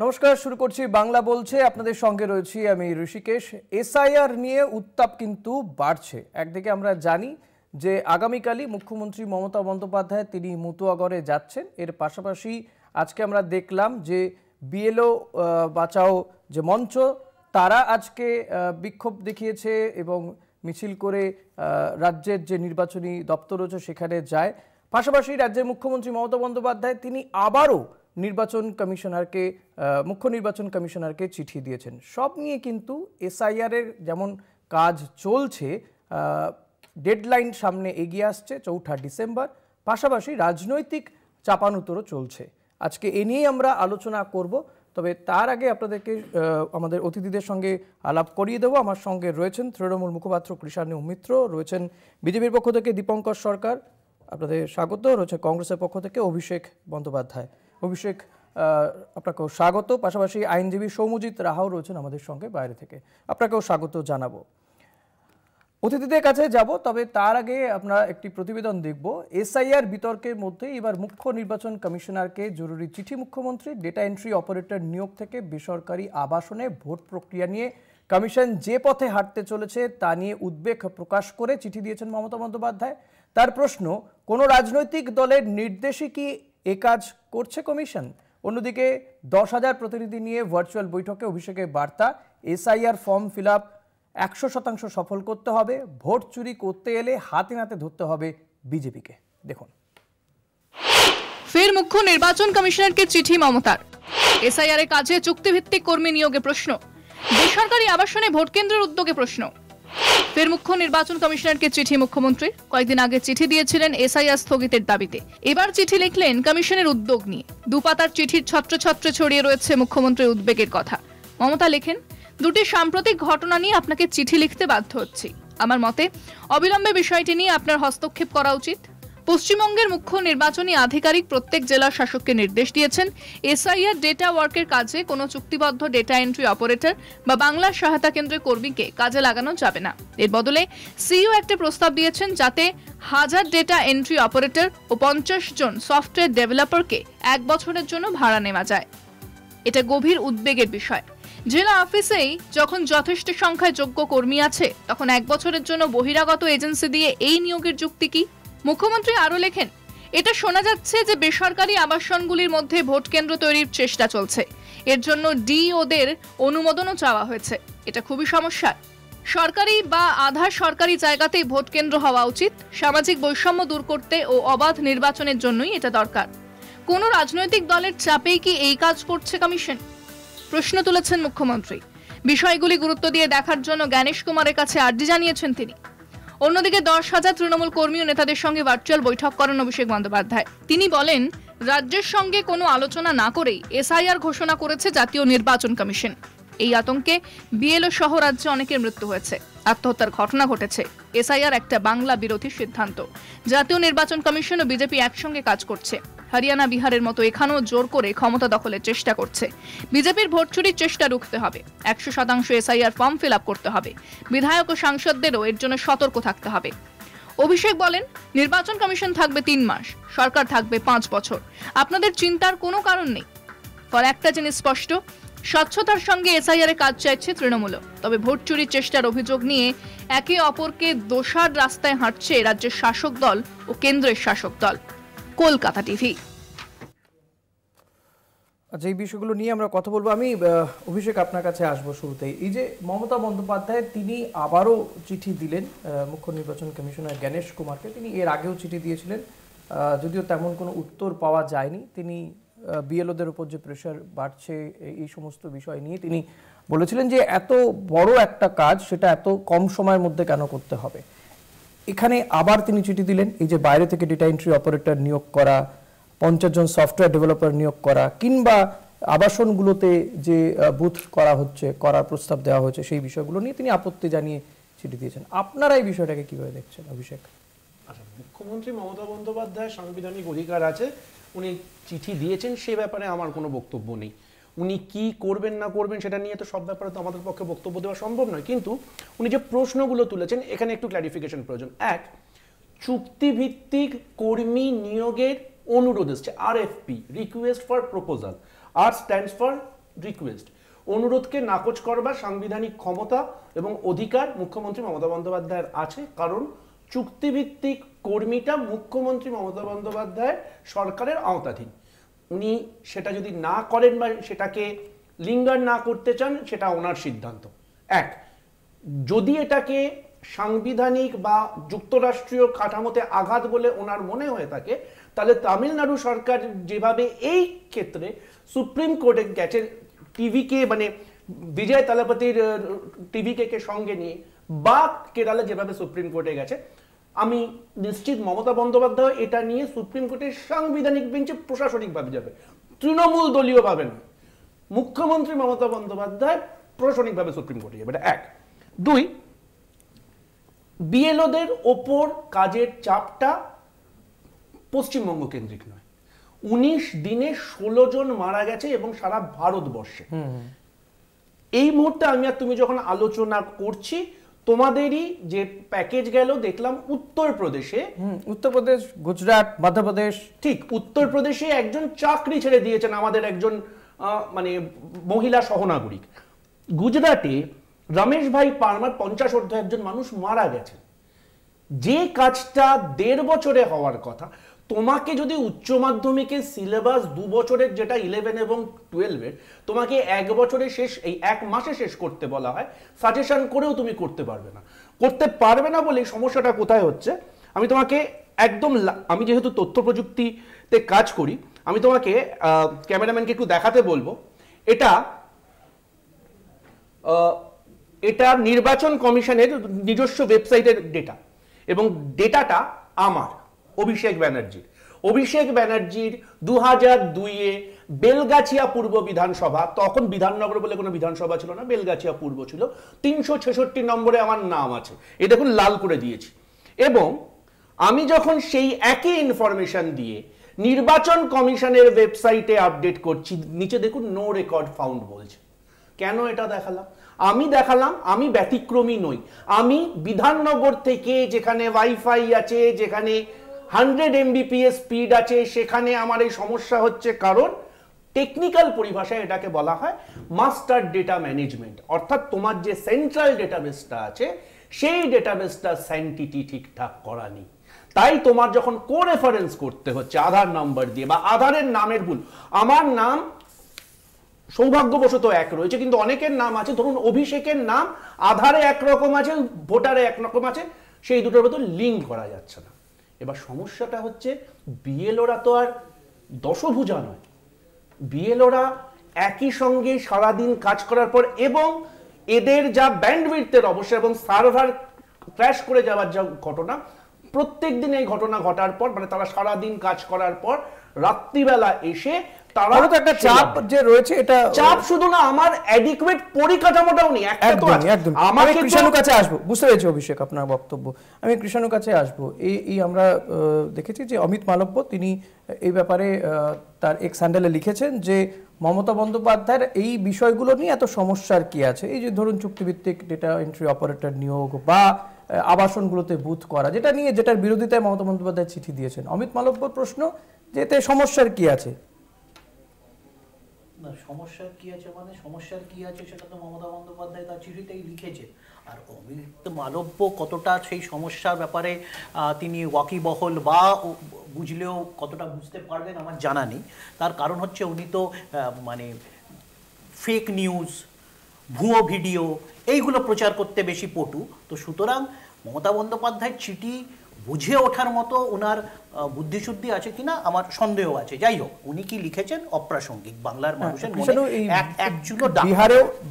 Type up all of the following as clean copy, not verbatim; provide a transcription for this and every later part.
নমস্কার, শুরু করছি বাংলা বলছে। আপনাদের সঙ্গে রয়েছি আমি ঋষিকেশ। এসআইআর নিয়ে উত্তাপ কিন্তু বাড়ছে। একদিকে আমরা জানি যে আগামীকালই মুখ্যমন্ত্রী মমতা বন্দ্যোপাধ্যায় তিনি মুতুয়াগড়ে যাচ্ছেন। এর পাশাপাশি আজকে আমরা দেখলাম যে বিএলও বাঁচাও যে মঞ্চ তারা আজকে বিক্ষোভ দেখিয়েছে এবং মিছিল করে রাজ্যের যে নির্বাচনী দপ্তর রয়েছে সেখানে যায়। পাশাপাশি রাজ্যের মুখ্যমন্ত্রী মমতা বন্দ্যোপাধ্যায় তিনি আবারও মুখ্য নির্বাচন কমিশনারকে চিঠি দিয়েছেন। সব নিয়ে কিন্তু এসআইআর এর যেমন কাজ চলছে, ডেডলাইন সামনে এগিয়ে আসছে 4 ডিসেম্বর, পাশাপাশি রাজনৈতিক চাপানুতরও চলছে। আজকে এ নিয়েই আমরা আলোচনা করব। তবে তার আগে আপনাদেরকে আমাদের অতিথিদের সঙ্গে আলাপ করিয়ে দেবো। আমার সঙ্গে রয়েছেন তৃণমূল মুখপাত্র কৃষাণু মিত্র, রয়েছেন বিজেপির পক্ষ থেকে দীপঙ্কর সরকার, আপনাদের স্বাগত, রয়েছে কংগ্রেসের পক্ষ থেকে অভিষেক বন্দ্যোপাধ্যায়। অভিষেক, আপনাকেও স্বাগত। পাশাপাশি আইনজীবী সৌম্যজিৎ রাহাও রয়েছেন আমাদের সঙ্গে বাইরে থেকে, আপনাকেও স্বাগত জানাবো। অতিথিদের কাছে যাব, তবে তার আগে আমরা একটি প্রতিবেদন দেখব। এসআইআর বিতর্কের মধ্যে এবার মুখ্য নির্বাচন কমিশনারকে জরুরি চিঠি মুখ্যমন্ত্রী। ডেটা এন্ট্রি অপারেটর নিয়োগ থেকে বেসরকারি আবাসনে ভোট প্রক্রিয়া নিয়ে কমিশন যে পথে হাঁটতে চলেছে তা নিয়ে উদ্বেগ প্রকাশ করে চিঠি দিয়েছেন মমতা বন্দ্যোপাধ্যায়। তার প্রশ্ন, কোনো রাজনৈতিক দলের নির্দেশে কি এ কাজ করছে কমিশন? অন্যদিকে 10,000 প্রতিনিধি নিয়ে ভার্চুয়াল বৈঠকে অভিষেকের বার্তা, এসআইআর ফর্ম ফিল আপ 100% সফল করতে হবে, ভোট চুরি করতে এলে হাতে নাতে ধরতে হবে বিজেপিকে। দেখুন। ফের মুখ্য নির্বাচন কমিশনারকে চিঠি মমতার। এসআইআর এর কাজে চুক্তিভিত্তিক কর্মী নিয়োগে প্রশ্ন, বেসরকারি আবাসনে ভোট কেন্দ্রের উদ্যোগে প্রশ্ন। ফের মুখ্য নির্বাচন কমিশনারকে চিঠি মুখ্যমন্ত্রীর। কয়েকদিন আগে চিঠি দিয়েছিলেন এসআইআর স্থগিতের দাবিতে। এবার চিঠি লিখলেন কমিশনের উদ্যোগ নিয়ে। দুপাতার চিঠির ছত্রে ছড়িয়ে রয়েছে মুখ্যমন্ত্রীর উদ্বেগের কথা। মমতা লেখেন, দুটি সাম্প্রতিক ঘটনা নিয়ে আপনাকে চিঠি লিখতে বাধ্য হচ্ছি। আমার মতে অবিলম্বে বিষয়টি নিয়ে আপনার হস্তক্ষেপ করা উচিত। পশ্চিমবঙ্গের মুখ্য নির্বাচনী আধিকারিক প্রত্যেক জেলা শাসককে নির্দেশ দিয়েছেন, এসআইআর ডেটা ওয়ার্কের কাজে কোনো চুক্তিবদ্ধ ডেটা এন্ট্রি অপারেটর বা বাংলা সহায়তা কেন্দ্রের কর্মীকে কাজে লাগানো যাবে না। এর বদলে সিইও একটা প্রস্তাব দিয়েছেন যাতে 1000 ডেটা এন্ট্রি অপারেটর ও 50 জন সফটওয়্যার ডেভেলপারকে 1 বছরের জন্য ভাড়া নেওয়া যায়। এটা গভীর উদ্বেগের বিষয়। জেলা অফিসেই যখন যথেষ্ট সংখ্যায় যোগ্য কর্মী আছে, তখন 1 বছরের জন্য বহিরাগত এজেন্সি দিয়ে এই নিয়োগের যুক্তি কি? মুখ্যমন্ত্রী আরো লেখেন, এটা শোনা যাচ্ছে যে বেসরকারি আবাসনগুলির মধ্যে ভোট কেন্দ্র তৈরির চেষ্টা চলছে। এর জন্য ডিওদের অনুমোদনও চাওয়া হয়েছে। এটা খুবই সমস্যা। সরকারি বা আধা সরকারি জায়গাতেই ভোট কেন্দ্র হওয়া উচিত। সামাজিক বৈষম্য দূর করতে ও অবাধ নির্বাচনের জন্যই এটা দরকার। কোন রাজনৈতিক দলের চাপেই কি এই কাজ করছে কমিশন? প্রশ্ন তুলেছেন মুখ্যমন্ত্রী। বিষয়গুলি গুরুত্ব দিয়ে দেখার জন্য জ্ঞানেশ কুমারের কাছে আর্জি জানিয়েছেন তিনি। অন্যদিকে 10,000 তৃণমূল কর্মী ও নেতাদের সঙ্গে ভার্চুয়াল বৈঠক করেন অভিষেক বন্দ্যোপাধ্যায়। তিনি বলেন, রাজ্যের সঙ্গে কোনো আলোচনা না করেই এসআইআর ঘোষণা করেছে জাতীয় নির্বাচন কমিশন। এই আতঙ্কে বিএলও সহ রাজ্যে অনেকের মৃত্যু হয়েছে, আত্মহত্যার ঘটনা ঘটেছে। এসআইআর একটা বাংলা বিরোধী সিদ্ধান্ত। জাতীয় নির্বাচন কমিশন ও বিজেপি একসঙ্গে কাজ করছে। হরিয়ানা, বিহারের মতো এখানেও জোর করে ক্ষমতা দখলের চেষ্টা করছে। বিজেপির ভোট চুরির চেষ্টা রুখতে হবে। 100% এসআইআর ফর্ম ফিল আপ করতে হবে। বিধায়ক ও সাংসদদেরও এর জন্য সতর্ক থাকতে হবে। অভিষেক বলেন, নির্বাচন কমিশন থাকবে 3 মাস, সরকার থাকবে 5 বছর। আপনাদের চিন্তার কোনো কারণ নেই। ফলে একটা জিনিস স্পষ্ট, স্বচ্ছতার সঙ্গে এসআইআর এ কাজ চাইছে তৃণমূল। তবে ভোট চুরির চেষ্টার অভিযোগ নিয়ে একে অপরকে দোষার রাস্তায় হাঁটছে রাজ্যের শাসক দল ও কেন্দ্রের শাসক দল। কলকাতা টিভি। আচ্ছা, এই বিষয়গুলো নিয়ে আমরা কথা বলবো। আমি অভিষেক আপনার কাছে আসবো শুরুতেই। এই যে মমতা বন্দ্যোপাধ্যায় তিনি আবারও চিঠি দিলেন মুখ্য নির্বাচন কমিশনার জ্ঞানেশ কুমারকে। তিনি এর আগেও চিঠি দিয়েছিলেন, যদিও তেমন কোনো উত্তর পাওয়া যায়নি। তিনি বিএলওদের উপর যে প্রেশার বাড়ছে এই সমস্ত বিষয় নিয়ে তিনি বলেছিলেন যে এত বড় একটা কাজ সেটা এত কম সময়ের মধ্যে কেন করতে হবে। এখানে আবার তিনি চিঠি দিলেন, এই যে বাইরে থেকে ডেটা এন্ট্রি অপারেটর নিয়োগ করা, 50 জন সফটওয়্যার ডেভেলপার নিয়োগ করা, কিংবা আবাসনগুলোতে যে বুথ করা হচ্ছে, করার প্রস্তাব দেওয়া হয়েছে, সেই বিষয়গুলো নিয়ে তিনি আপত্তি জানিয়ে চিঠি দিয়েছেন। আপনারা এই বিষয়টাকে কিভাবে দেখছেন অভিষেক? আচ্ছা, মুখ্যমন্ত্রী মমতা বন্দ্যোপাধ্যায় সাংবিধানিক অধিকার আছে, উনি চিঠি দিয়েছেন, সে ব্যাপারে আমার কোনো বক্তব্য নেই। উনি কি করবেন না করবেন সেটা নিয়ে তো সব ব্যাপারে তো আমাদের পক্ষে বক্তব্য দেওয়া সম্ভব নয়। কিন্তু উনি যে প্রশ্নগুলো তুলেছেন এখানে একটু ক্ল্যারিফিকেশন প্রয়োজন। এক, চুক্তিভিত্তিক কর্মী নিয়োগের অনুরোধ এসছে, RFP, request for proposal. R stands for request, অনুরোধকে নাকচ করবার সাংবিধানিক ক্ষমতা এবং অধিকার মুখ্যমন্ত্রী মমতা বন্দ্যোপাধ্যায়ের আছে, কারণ চুক্তিভিত্তিক কর্মীটা মুখ্যমন্ত্রী মমতা বন্দ্যোপাধ্যায়ের সরকারের আওতাধীন। উনি সেটা যদি না করেন বা সেটাকে লিঙ্গার না করতে চান, সেটা ওনার সিদ্ধান্ত। এক, যদি এটাকে সাংবিধানিক বা যুক্তরাষ্ট্রীয় কাঠামোতে আঘাত বলে ওনার মনে হয়ে থাকে, তাহলে তামিলনাড়ু সরকার যেভাবে এই ক্ষেত্রে সুপ্রিম কোর্টে গেছে, টিভিকে মানে বিজয় তালাপতির টিভিকে সঙ্গে নিয়ে, বা কেরালা যেভাবে সুপ্রিম কোর্টে গেছে, আমি নিশ্চিত মমতা বন্দ্যোপাধ্যায় এটা নিয়ে সুপ্রিম কোর্টের সাংবিধানিক বেঞ্চে প্রশাসনিকভাবে যাবে, তৃণমূল দলীয় ভাবে না। মুখ্যমন্ত্রী মমতা বন্দ্যোপাধ্যায় প্রশাসনিকভাবে সুপ্রিম কোর্টে যাবে, এটা এক। দুই, বিএলওদের ওপর কাজের চাপটা পশ্চিমবঙ্গ কেন্দ্রিক নয়। 19 দিনে 16 জন মারা গেছে এবং সারা ভারতবর্ষে। এই মুহূর্তে আমি আর তুমি যখন আলোচনা করছি, তোমাদেরই যে প্যাকেজ গেল দেখলাম উত্তরপ্রদেশে, উত্তরপ্রদেশ, গুজরাট, মধ্যপ্রদেশ। ঠিক, উত্তরপ্রদেশে একজন চাকরি ছেড়ে দিয়েছেন, আমাদের একজন মানে মহিলা সহনাগরিক। গুজরাটে রমেশ ভাই পারমার 50 ঊর্ধ্ব একজন মানুষ মারা গেছেন। যে কাজটা 1.5 বছরে হওয়ার কথা, তোমাকে যদি উচ্চ মাধ্যমিকের সিলেবাস 2 বছরের, যেটা 11 এবং 12-এর, তোমাকে 1 বছরে শেষ, এই 1 মাসে শেষ করতে বলা হয়, সাজেশন করেও তুমি করতে পারবে না বলে সমস্যাটা কোথায় হচ্ছে। আমি তোমাকে একদম, আমি যেহেতু তথ্য প্রযুক্তিতে কাজ করি, আমি তোমাকে ক্যামেরাম্যানকে একটু দেখাতে বলবো। এটা নির্বাচন কমিশনের নিজস্ব ওয়েবসাইটের ডেটা, এবং ডেটাটা আমার অভিষেক ব্যানার্জির 2002-এ বেলগাছিয়া পূর্ব বিধানসভা, তখন বিধাননগর বলে কোনো বিধানসভা ছিল না, বেলগাছিয়া পূর্ব ছিল, 366 নম্বরে আমার নাম আছে, এ দেখুন লাল করে দিয়েছি। এবং আমি যখন সেই একই ইনফরমেশন দিয়ে নির্বাচন কমিশনের ওয়েবসাইটে আপডেট করছি, নিচে দেখুন নো রেকর্ড ফাউন্ড বলছে। কেন এটা দেখালাম? আমি ব্যতিক্রমী নই। আমি বিধাননগর থেকে, যেখানে ওয়াইফাই আছে, যেখানে 100 Mbps স্পিড আছে, সেখানে আমার এই সমস্যা হচ্ছে, কারণ টেকনিক্যাল পরিভাষায় এটাকে বলা হয় মাস্টার ডেটা ম্যানেজমেন্ট। অর্থাৎ তোমার যে সেন্ট্রাল ডেটাবেসটা আছে, সেই ডেটাবেসটা স্যানিটি ঠিকঠাক করা নেই। তাই তোমার যখন কো রেফারেন্স করতে হচ্ছে আধার নাম্বার দিয়ে, বা আধারের নামের ভুল, আমার নাম সৌভাগ্যবশত এক রয়েছে, কিন্তু অনেকের নাম আছে, ধরুন অভিষেকের নাম আধারে একরকম আছে, ভোটারে একরকম আছে, সেই দুটোর ভেতর লিঙ্ক করা যাচ্ছে না। এবার সমস্যাটা হচ্ছে, বিএলওরা তো আর দশভুজা নয়। বিএলওরা একই সঙ্গে সারাদিন কাজ করার পর, এবং এদের যা ব্যান্ডউইডথের অবস্থা এবং সার্ভার ক্র্যাশ করে যাওয়ার যা ঘটনা, প্রত্যেক দিন এই ঘটনা ঘটার পর, মানে তারা সারাদিন কাজ করার পর রাত্রিবেলা এসে তারা তো একটা চাপ যে রয়েছে, এটা চাপ শুধু না, আমার অ্যাডিকুয়েট পরিকাঠামোটাও নেই। একটা তো আমি কৃষাণুর কাছে আসবো, বুঝতে পেরেছি অভিষেক আপনার বক্তব্য, আমি কৃষাণুর কাছে আসবো। এই আমরা দেখেছি যে অমিত মালব্য তিনি এই ব্যাপারে তার এক্স হ্যান্ডেলে লিখেছেন যে মমতা বন্দ্যোপাধ্যায়ের এই বিষয়গুলো নিয়ে এত সমস্যার কি আছে, এই যে ধরুন চুক্তিভিত্তিক ডেটা এন্ট্রি অপারেটর নিয়োগ বা আবাসনগুলোতে বুথ করা, যেটার বিরোধিতায় মমতা বন্দ্যোপাধ্যায় চিঠি দিয়েছেন। অমিত মালব্যর প্রশ্ন যে এতে সমস্যার কি আছে? না, সমস্যার কি আছে মানে সমস্যার কি আছে সেটা তো মমতা বন্দ্যোপাধ্যায় তার চিঠিতেই লিখেছে। আর অমিত মালব্য কতটা সেই সমস্যার ব্যাপারে তিনি ওয়াকিবহল বা বুঝলেও কতটা বুঝতে পারবেন আমার জানা নেই। তার কারণ হচ্ছে উনি তো মানে ফেক নিউজ, ভুয়ো ভিডিও এইগুলো প্রচার করতে বেশি পটু। তো সুতরাং মমতা বন্দ্যোপাধ্যায়ের চিঠি বুঝে ওঠার মতো ওনার বুদ্ধিশুদ্ধি আছে কিনা আমার সন্দেহ আছে। যাই হোক, উনি কি লিখেছেন অপ্রাসঙ্গিক, বাংলার মানুষের মনে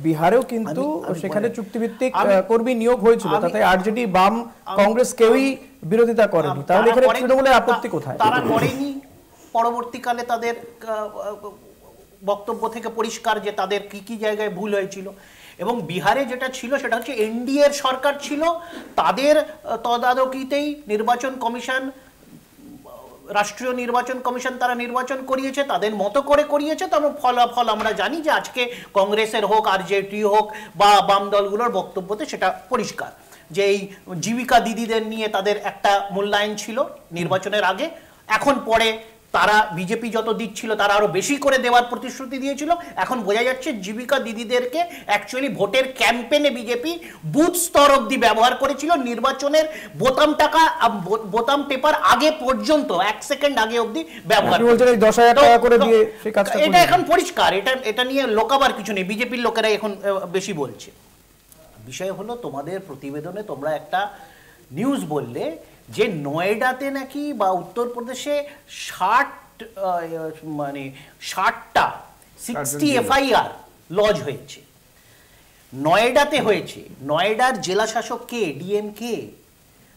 বিহারেও কিন্তু সেখানে চুক্তিভিত্তিক কর্মী নিয়োগ হয়েছিল, তাতে আরজেডি, বাম, কংগ্রেস কেউই বিরোধিতা করেনি। তাহলে এখানে তৃণমূলের আপত্তি কোথায়? তারা করেনি। পরবর্তীকালে তাদের বক্তব্য থেকে পরিষ্কার যে তাদের কি কি জায়গায় ভুল হয়েছিল। এবং বিহারে যেটা ছিল সেটা হচ্ছে এনডিএর সরকার ছিল, তাদের তদারকিতেই নির্বাচন কমিশন, রাষ্ট্রীয় নির্বাচন কমিশন তারা নির্বাচন করিয়েছে, তাদের মতো করে করিয়েছে। তবে ফলাফল আমরা জানি যে আজকে কংগ্রেসের হোক, আরজেডি হোক বা বাম দলগুলোর বক্তব্যতে সেটা পরিষ্কার যে এই জীবিকা দিদিদের নিয়ে তাদের একটা মূল্যায়ন ছিল নির্বাচনের আগে, এখন পরে তারা বিজেপি যত দিচ্ছিল তারা আরো বেশি করে দেওয়ার প্রতিশ্রুতি দিয়েছিল। এখন বোঝা যাচ্ছে জীবিকা দিদিদেরকে অ্যাকচুয়ালি ভোটের ক্যাম্পেইনে বিজেপি বুথ স্তর অবধি ব্যবহার করেছিল, নির্বাচনের বোতাম টেপার আগে পর্যন্ত 1 সেকেন্ড আগে অবধি ব্যবহার করেছিল। 10,000 টাকা করে দিয়ে সেই কাজটা এটা এখন পরিষ্কার, এটা নিয়ে লোকাবার কিছু নেই, বিজেপির লোকেরা এখন বেশি বলছে। বিষয় হলো তোমাদের প্রতিবেদনে তোমরা একটা নিউজ বললে যে নয়ডাতে নাকি বা উত্তরপ্রদেশে 60টা এফআইআর লজ হয়েছে, নয়ডাতে হয়েছে। নয়ডার জেলা শাসক কে? ডিএমকে।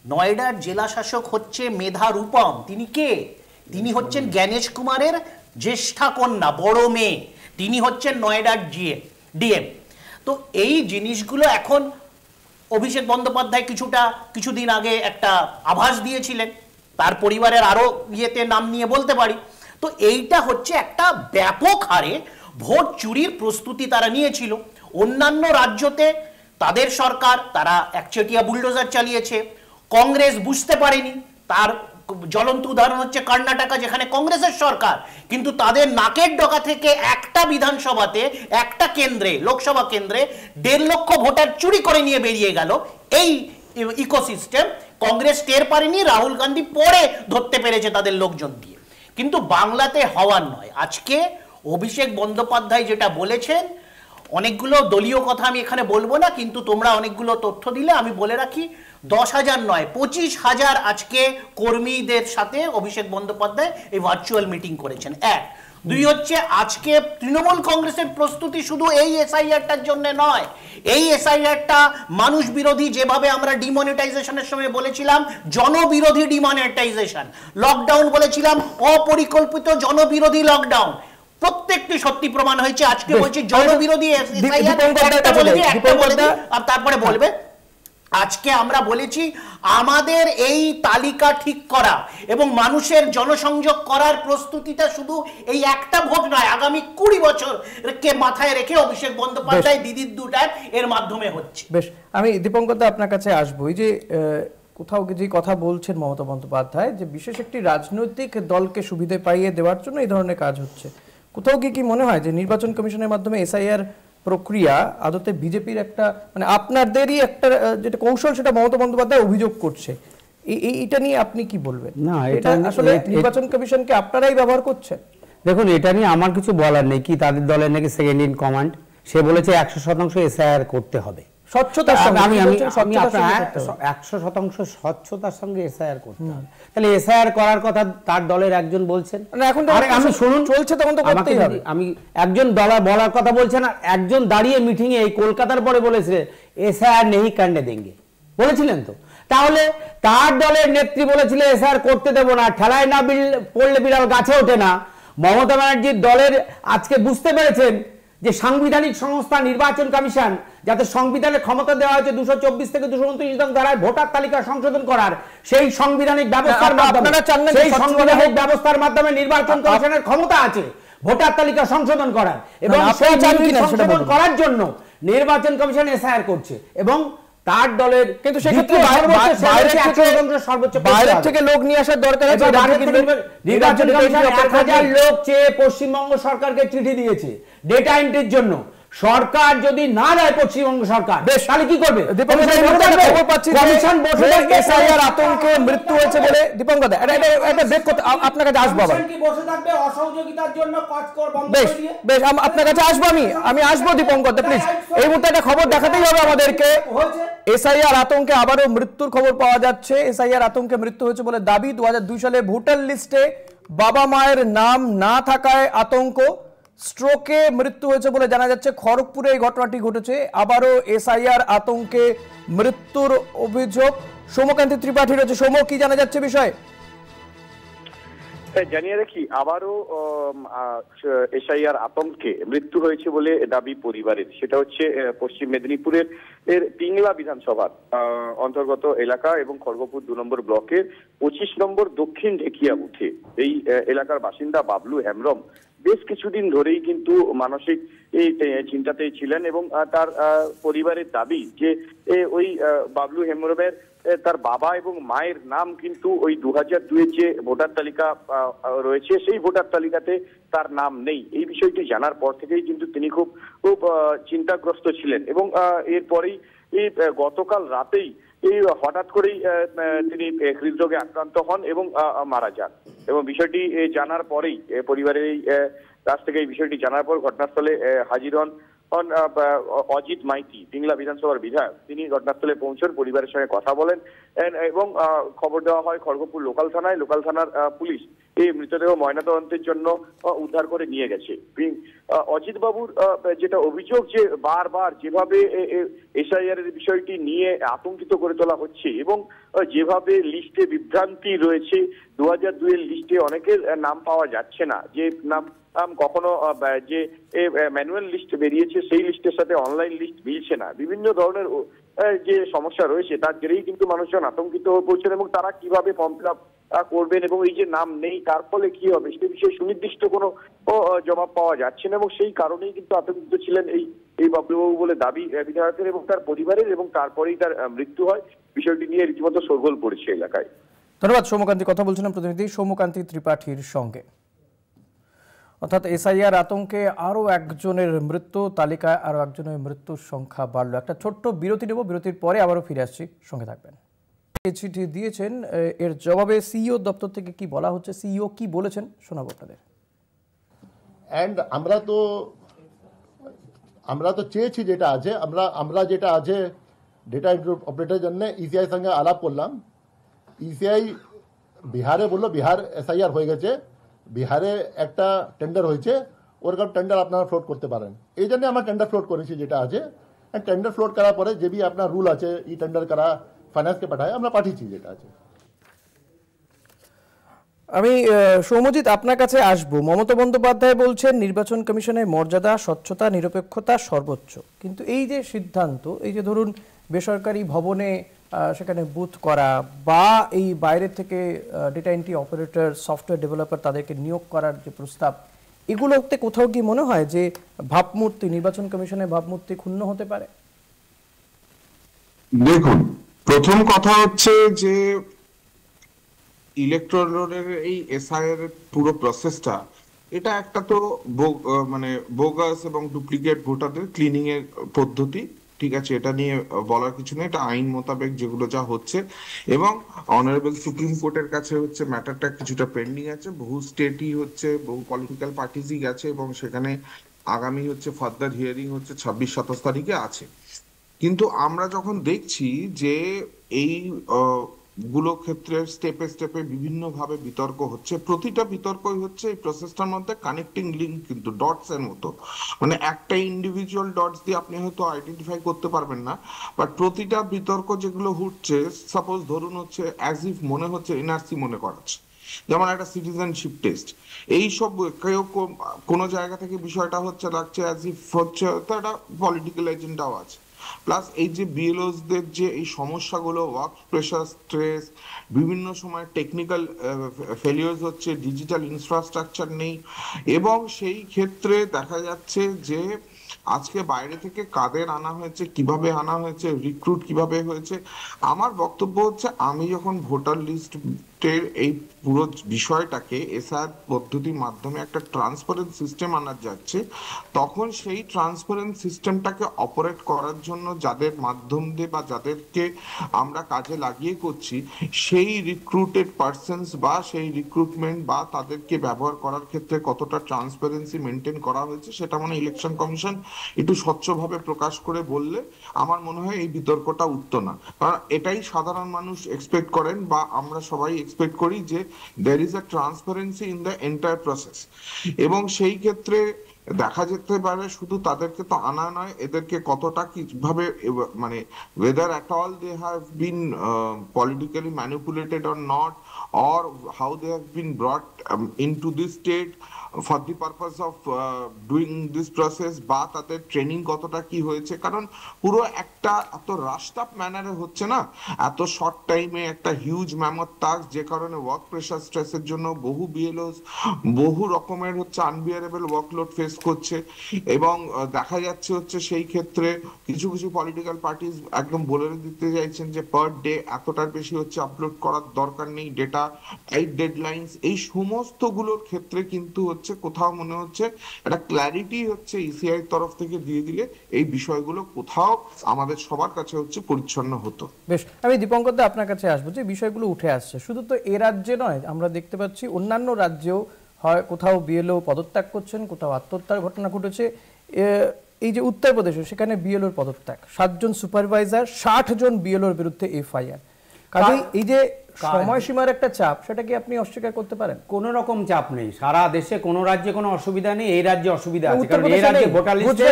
নয়ডার জেলা শাসক হচ্ছে মেধা রূপম। তিনি কে? তিনি হচ্ছেন জ্ঞানেশ কুমারের জ্যেষ্ঠা কন্যা, বড় মেয়ে। তিনি হচ্ছেন নয়ডার ডিএম। তো এই জিনিসগুলো এখন অভিষেক বন্দ্যোপাধ্যায় কিছুদিন আগে একটা আভাস দিয়েছিলেন, তার পরিবারের আরো ইয়েতে নাম নিয়ে বলতে পারি। তো এইটা হচ্ছে একটা ব্যাপক হারে ভোট চুরির প্রস্তুতি তারা নিয়েছিল। অন্যান্য রাজ্যতে তাদের সরকার তারা একচেটিয়া বুলডোজার চালিয়েছে, কংগ্রেস বুঝতে পারেনি। তার জ্বলন্ত উদাহরণ হচ্ছে কর্ণাটকা, যেখানে কংগ্রেসের সরকার, কিন্তু তাদের নাকের ডগা থেকে একটা বিধানসভাতে, একটা কেন্দ্রে, লোকসভা কেন্দ্রে 1.5 লক্ষ ভোটার চুরি করে নিয়ে বেরিয়ে গেল। এই ইকোসিস্টেম কংগ্রেস টের পারেনি, রাহুল গান্ধী পরে ধরতে পেরেছে তাদের লোকজন দিয়ে। কিন্তু বাংলাতে হওয়ার নয়। আজকে অভিষেক বন্দ্যোপাধ্যায় যেটা বলেছেন, অনেকগুলো দলীয় কথা আমি এখানে বলবো না, কিন্তু তোমরা অনেকগুলো তথ্য দিলে আমি বলে রাখি, 10,000 নয় 25,000 আজকে কর্মীদের সাথে অভিষেক বন্দ্যোপাধ্যায় এই ভার্চুয়াল মিটিং করেছেন। 1, 2 হচ্ছে আজকে তৃণমূল কংগ্রেসের প্রস্তুতি শুধু এই এসআইআরটার জন্য নয়। এই এসআইআরটা মানুষ বিরোধী, যেভাবে আমরা ডিমনিটাইজেশনের সময় বলেছিলাম জনবিরোধী ডিমনিটাইজেশন, লকডাউন বলেছিলাম অপরিকল্পিত জনবিরোধী লকডাউন, প্রত্যেকটি সত্যি প্রমাণ হয়েছে। আজকে বলছি জনবিরোধী আর তারপরে বলবে আজকে আমরা বলেছি আমাদের এই তালিকা ঠিক করা এবং মানুষের জনসংযোগ করার প্রস্তুতিটা শুধু এই একটা ভোট নয়, আগামী 20 বছরকে মাথায় রেখে অভিষেক বন্দ্যোপাধ্যায় দিদির দুটার এর মাধ্যমে হচ্ছে। বেশ, আমি দীপঙ্কর দা আপনার কাছে আসবো। এই যে কোথাও যে কথা বলছেন মমতা বন্দ্যোপাধ্যায় যে বিশেষ একটি রাজনৈতিক দলকে সুবিধা পাইয়ে দেওয়ার জন্য এই ধরনের কাজ হচ্ছে, কোথাও কি মনে হয় যে নির্বাচন কমিশনের মাধ্যমে এসআইআর প্রক্রিয়া আদতে বিজেপির একটা মানে আপনাদেরই একটা যেটা কৌশল, সেটা মমতা বন্দ্যোপাধ্যায় অভিযোগ করছে, এইটা নিয়ে আপনি কি বলবেন? না, এটা আসলে নির্বাচন কমিশনকে আপনারাই ব্যবহার করছেন। দেখুন, এটা নিয়ে আমার কিছু বলার নেই। কি তাদের দলের নাকি সেকেন্ড ইন কমান্ড, সে বলেছে 100% এসআইআর করতে হবে স্বচ্ছতার সঙ্গে। আমি 100% স্বচ্ছতার সঙ্গে এসআইআর করতে হবে। তাহলে এসআইআর করার কথা তার দলের একজন বলছেন, এখন আমি শুনুন চলছে তখন তো করতেই হবে। আমি একজন বলার কথা বলছেন, আর একজন দাঁড়িয়ে মিটিং এ এই কলকাতার পরে বলেছে এসআইআর নেই কান্ডে দেঙ্গে, বলেছিলেন তো। তাহলে তার দলের নেত্রী বলেছিল এসআইআর করতে দেব না, ঠেলায় না পড়লে বিড়াল গাছে ওঠে না। মমতা ব্যানার্জির দলের আজকে বুঝতে পেরেছেন যে সাংবিধানিক সংস্থা নির্বাচন কমিশন, যাতে সংবিধানের ক্ষমতা দেওয়া হয়েছে 224 থেকে 229 নং ধারায় ভোটার তালিকা সংশোধন করার, সেই সাংবিধানিক ব্যবস্থার মাধ্যমে নির্বাচন কমিশনের ক্ষমতা আছে ভোটার তালিকা সংশোধন করার, এবং সেই সংশোধন করার জন্য নির্বাচন কমিশন এসআইআর করছে। এবং তার দলের কিন্তু সেক্ষেত্রে বাইরের থেকে লোক নিয়ে আসার দরকার আছে। নির্বাচন কমিশন 1000 লোক চেয়ে পশ্চিমবঙ্গ সরকারকে চিঠি দিয়েছে ডেটা এন্ট্রির জন্য। সরকার যদি না দেয় পশ্চিমবঙ্গ সরকার, তাহলে কি করবে? আতঙ্কে মৃত্যু হয়েছে বলে দীপঙ্কর দা আপনার কাছে আসবো, বেশ আপনার কাছে আসবো, আমি আসবো দীপঙ্কর দা, প্লিজ এই মুহূর্তে একটা খবর দেখাতেই হবে আমাদেরকে। এসআইআর আতঙ্কে আবারও মৃত্যুর খবর পাওয়া যাচ্ছে। এসআইআর আতঙ্কে মৃত্যু হয়েছে বলে দাবি। 2002 সালে ভোটার লিস্টে বাবা মায়ের নাম না থাকায় আতঙ্ক। স্ট্রোকে মৃত্যু হয়েছে বলে জানা যাচ্ছে। খড়গপুরে এই ঘটনাটি ঘটেছে। আবারও এসআইআর আতঙ্কে মৃত্যুর অভিযোগ। সৌম্যকান্তি ত্রিপাঠী রয়েছে। সৌম্য, কি জানা যাচ্ছে বিষয়ে? জানিয়ে রাখি, আবারও এসআইআর আতঙ্কে মৃত্যু হয়েছে বলে দাবি পরিবারের। সেটা হচ্ছে পশ্চিম মেদিনীপুরের পিংলা বিধানসভার অন্তর্গত এলাকা এবং খড়গপুর 2 নম্বর ব্লকের 25 নম্বর দক্ষিণ ঢেকিয়া বুথে এই এলাকার বাসিন্দা বাবলু হেমব্রম বেশ কিছুদিন ধরেই কিন্তু মানসিক এই চিন্তাতেই ছিলেন এবং তার পরিবারের দাবি যে ওই বাবলু হেমব্রমের তার বাবা এবং মায়ের নাম কিন্তু ওই 2002 যে ভোটার তালিকা রয়েছে সেই ভোটার তালিকাতে তার নাম নেই। এই বিষয়টি জানার পর থেকেই কিন্তু তিনি খুব চিন্তাগ্রস্ত ছিলেন এবং এরপরেই এই গতকাল রাতেই এই হঠাৎ করেই তিনি হৃদরোগে আক্রান্ত হন এবং মারা যান। এবং বিষয়টি জানার পরেই পরিবারের কাছ থেকে এই বিষয়টি জানার পর ঘটনাস্থলে হাজির হন অজিত মাইতি, পিংলা বিধানসভার বিধায়ক। তিনি ঘটনাস্থলে পৌঁছন, পরিবারের সঙ্গে কথা বলেন এবং খবর দেওয়া হয় খড়গপুর লোকাল থানায়। লোকাল থানার পুলিশ এই মৃতদেহ ময়নাতদন্তের জন্য উদ্ধার করে নিয়ে গেছে। অজিত বাবুর যেটা অভিযোগ যে বারবার যেভাবে এসআইআর এর বিষয়টি নিয়ে আতঙ্কিত করে তোলা হচ্ছে এবং যেভাবে লিস্টে বিভ্রান্তি রয়েছে, 2002 এর লিস্টে অনেকের নাম পাওয়া যাচ্ছে না, যে নাম কখনো যে ম্যানুয়াল লিস্ট বেরিয়েছে সেই লিস্টের সাথে অনলাইন লিস্ট মিলছে না, বিভিন্ন ধরনের যে সমস্যা রয়েছে তার জেরেই কিন্তু মানুষজন আতঙ্কিত হয়ে পড়ছেন এবং তারা কিভাবে ফর্ম ফিল আপ করবেন এবং এই যে নাম নেই তার ফলে কি হবে সে বিষয়ে সুনির্দিষ্ট কোনো জবাব পাওয়া যাচ্ছে না এবং সেই কারণেই কিন্তু আতঙ্কিত ছিলেন এই বাবলুবাবু বলে দাবি বিধায়কের এবং তার পরিবারের। এবং তারপরেই তার মৃত্যু হয়। বিষয়টি নিয়ে রীতিমতো শোরগোল পড়েছে এলাকায়। ধন্যবাদ সৌম্যকান্তি। কথা বলছিলাম প্রতিনিধি সৌম্যকান্তি ত্রিপাঠীর সঙ্গে। অর্থাৎ এসআইআর আতঙ্কে আরও একজনের মৃত্যু, তালিকায় আরও একজনের মৃত্যুর সংখ্যা বাড়লো। একটা ছোট্ট বিরতি নেব, বিরতির পরে আবারও ফিরে আসছি, সঙ্গে থাকবেন। চিঠি দিয়েছেন, এর জবাবে সিইও দপ্তর থেকে কি বলা হচ্ছে, সিইও কি বলেছেন শোনাবো আপনাদের। অ্যান্ড আমরা তো চেয়েছি যেটা আছে, আমরা যেটা আছে ডেটা এন্ট্রি অপারেটরের জন্য ইসিআই সঙ্গে আলাপ করলাম। ইসিআই বিহারে বললো বিহার এসআইআর হয়ে গেছে, বিহারে একটা টেন্ডার হয়েছে, ওরকম টেন্ডার আপনারা ফ্লোট করতে পারেন। এই জন্য আমরা টেন্ডার ফ্লোট করেছি যেটা আছে। টেন্ডার ফ্লোট করার পরে যে আপনার রুল আছে ই টেন্ডার করা ফাইন্যান্সকে পাঠায়, আমরা পাঠিয়েছি যেটা আছে। আমি সৌম্যজিৎ আপনার কাছে আসবো। মমতা বন্দ্যোপাধ্যায় বলছেন নির্বাচন কমিশনের মর্যাদা, স্বচ্ছতা, নিরপেক্ষতা সর্বোচ্চ। কিন্তু এই যে সিদ্ধান্ত, এই যে ধরুন বেসরকারি ভবনে সেখানে বুথ করা বা এই বাইরে থেকে data entry operator, software developer তাদেরকে নিয়োগ করার যে প্রস্তাব, এগুলোতে কোথাও কি মনে হয় যে ভাবমূর্তি, নির্বাচন কমিশনের ভাবমূর্তি ক্ষুণ্ণ হতে পারে? দেখুন, প্রথম কথা হচ্ছে যে ইলেকট্রালের এই এসআইআর এর পুরো প্রসেসটা, এটা একটা তো মানে বোগাস এবং ডুপ্লিকেট ভোটারদের ক্লিনিং এর পদ্ধতি, ঠিক আছে, এটা নিয়ে বলার কিছু নেই, এটা আইন মোতাবেক যেগুলো যা হচ্ছে। এবং অনারেবল সুপ্রিম কোর্টের কাছে হচ্ছে ম্যাটারটা কিছুটা পেন্ডিং আছে, বহু স্টেটই হচ্ছে, বহু পলিটিক্যাল পার্টিসই গেছে এবং সেখানে আগামী হচ্ছে ফার্দার হিয়ারিং হচ্ছে 26-27 তারিখে আছে। কিন্তু আমরা যখন দেখছি যে এই গুলো ক্ষেত্রে স্টেপে স্টেপে বিভিন্ন ভাবে বিতর্ক হচ্ছে, প্রতিটা বিতর্কই হচ্ছে এই প্রসেসটার মধ্যে কানেক্টিং লিঙ্ক, কিন্তু ডটস এর মতো, মানে একটা ইন্ডিভিজুয়াল ডটস দিয়ে আপনি হয়তো আইডেন্টিফাই করতে পারবেন না, বাট প্রতিটা বিতর্ক যেগুলো হচ্ছে, সাপোজ ধরুন হচ্ছে অ্যাজ ইফ মনে হচ্ছে এনআরসি মনে করাচ্ছে, যেমন একটা সিটিজেনশিপ টেস্ট, এইসব কেউ কোনো জায়গা থেকে বিষয়টা হচ্ছে লাগছে অ্যাজ ইফ হচ্ছে তো একটা পলিটিক্যাল এজেন্ডাও আছে। প্লাস এই যে বিএলওসদের যে এই সমস্যাগুলো, ওয়ার্ক প্রেশার, স্ট্রেস, বিভিন্ন সময় টেকনিক্যাল ফেলিয়ার্স হচ্ছে, ডিজিটাল ইনফ্রাস্ট্রাকচার নেই, এবং সেই ক্ষেত্রে দেখা যাচ্ছে যে আজকে বাইরে থেকে কাদের আনা হয়েছে, কিভাবে আনা হয়েছে, রিক্রুট কিভাবে হয়েছে। আমার বক্তব্য হচ্ছে আমি যখন ভোটার লিস্টের এই পুরো বিষয়টাকে এসআর পদ্ধতির মাধ্যমে একটা ট্রান্সপারেন্ট সিস্টেম আনা যাচ্ছে, তখন সেই ট্রান্সপারেন্ট সিস্টেমটাকে অপারেট করার জন্য যাদের মাধ্যম দিয়ে বা যাদেরকে আমরা কাজে লাগিয়ে করছি, সেই রিক্রুটেড পার্সনস বা সেই রিক্রুটমেন্ট বা তাদেরকে ব্যবহার করার ক্ষেত্রে কতটা ট্রান্সপারেন্সি মেনটেন করা হয়েছে, সেটা মানে ইলেকশন কমিশন একটু স্বচ্ছভাবে প্রকাশ করে বললে আমার মনে হয় এই বিতর্কটা উঠতো না। কারণ এটাই সাধারণ মানুষ এক্সপেক্ট করেন বা আমরা সবাই এক্সপেক্ট করি যে there is a transparency in the entire process। এবং সেই ক্ষেত্রে দেখা যেতে পারে শুধু তাদেরকে তো আনা নয়, এদেরকে কতটা কিভাবে মানে whether at all they have been politically manipulated or not, or how they have been brought into this state for the purpose of doing this process, বা তাদের ট্রেনিং কতটা কি হয়েছে, কারণ পুরো একটা এত রাস্টাপ ম্যানারে হচ্ছে না, এত শর্ট টাইমে একটা হিউজ ম্যামথ টাস্ক, যে কারণে ওয়ার্ক প্রেশার স্ট্রেসের জন্য বহু বিএলওস বহু রকমের হচ্ছে আনবিয়ারেবল ওয়ার্কলোড ফেস করছে। এবং দেখা যাচ্ছে হচ্ছে সেই ক্ষেত্রে কিছু কিছু পলিটিক্যাল পার্টি একদম বলে দিতে চাইছেন যে পার ডে এতটার বেশি হচ্ছে আপলোড করার দরকার নেই, ডেটা টাইট ডেডলাইন্স, এই সমস্ত গুলোর ক্ষেত্রে কিন্তু হচ্ছে কোথাও মনে হচ্ছে একটা ক্ল্যারিটি হচ্ছে ইসিআই তরফ থেকে দিয়ে দিলে এই বিষয়গুলো কোথাও আমাদের সবার কাছে হচ্ছে পরিচ্ছন্ন হতো। বেশ, আমি দীপঙ্কর দা আপনার কাছে আসবো। যে বিষয়গুলো উঠে আসছে শুধু তো এ রাজ্যে নয়, আমরা দেখতে পাচ্ছি অন্যান্য রাজ্যেও হয় কোথাও বিএলও পদত্যাগ করছেন, কোথাও আত্মহত্যার ঘটনা ঘটেছে। এই যে উত্তরপ্রদেশে, সেখানে বিএলওর পদত্যাগ, 7 জন সুপারভাইজার, 60 জন বিএলওর বিরুদ্ধে এফআইআর। কাজে এই যে সময়সীমার একটা চাপ, সেটা কি আপনি অস্বীকার করতে পারেন? কোনো রকম চাপ নেই, সারা দেশে কোনো রাজ্যে কোনো অসুবিধা নেই, এই রাজ্যে অসুবিধা আছে। কারণ এই রাজ্যে ভোটার লিস্টে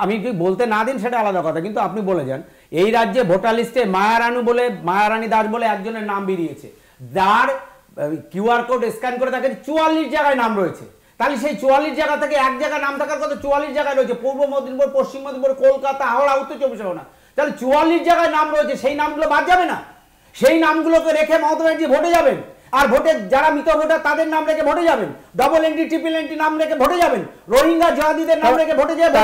আমি বলতে না দিন সেটা আলাদা কথা, কিন্তু আপনি বলে যান এই রাজ্যে ভোটার লিস্টে মায়ারানী দাস বলে একজনের নাম বেরিয়েছে, যার কিউআর কোড স্ক্যান করে তাকে 44 জায়গায় নাম রয়েছে। তাহলে সেই 44 জায়গা থেকে এক জায়গায় নাম থাকার কথা 44 জায়গায় রয়েছে, পূর্ব মেদিনীপুর, পশ্চিম মেদিনীপুর, কলকাতা, হাওড়া, উত্তর 24 পরগনা। তাহলে 44 জায়গায় নাম রয়েছে, সেই নামগুলো বাদ যাবে না? সেই নামগুলোকে রেখে মমতা ব্যানার্জি ভোটে যাবেন, আর ভোটে যারা মৃত ভোটার তাদের নাম রেখে ভোটে যাবেন, ডবল এন্ট্রি ট্রিপল এন্ট্রি নাম রেখে ভোটে যাবেন, রোহিঙ্গা জিহাদিদের নাম রেখে ভোটে যাবেন।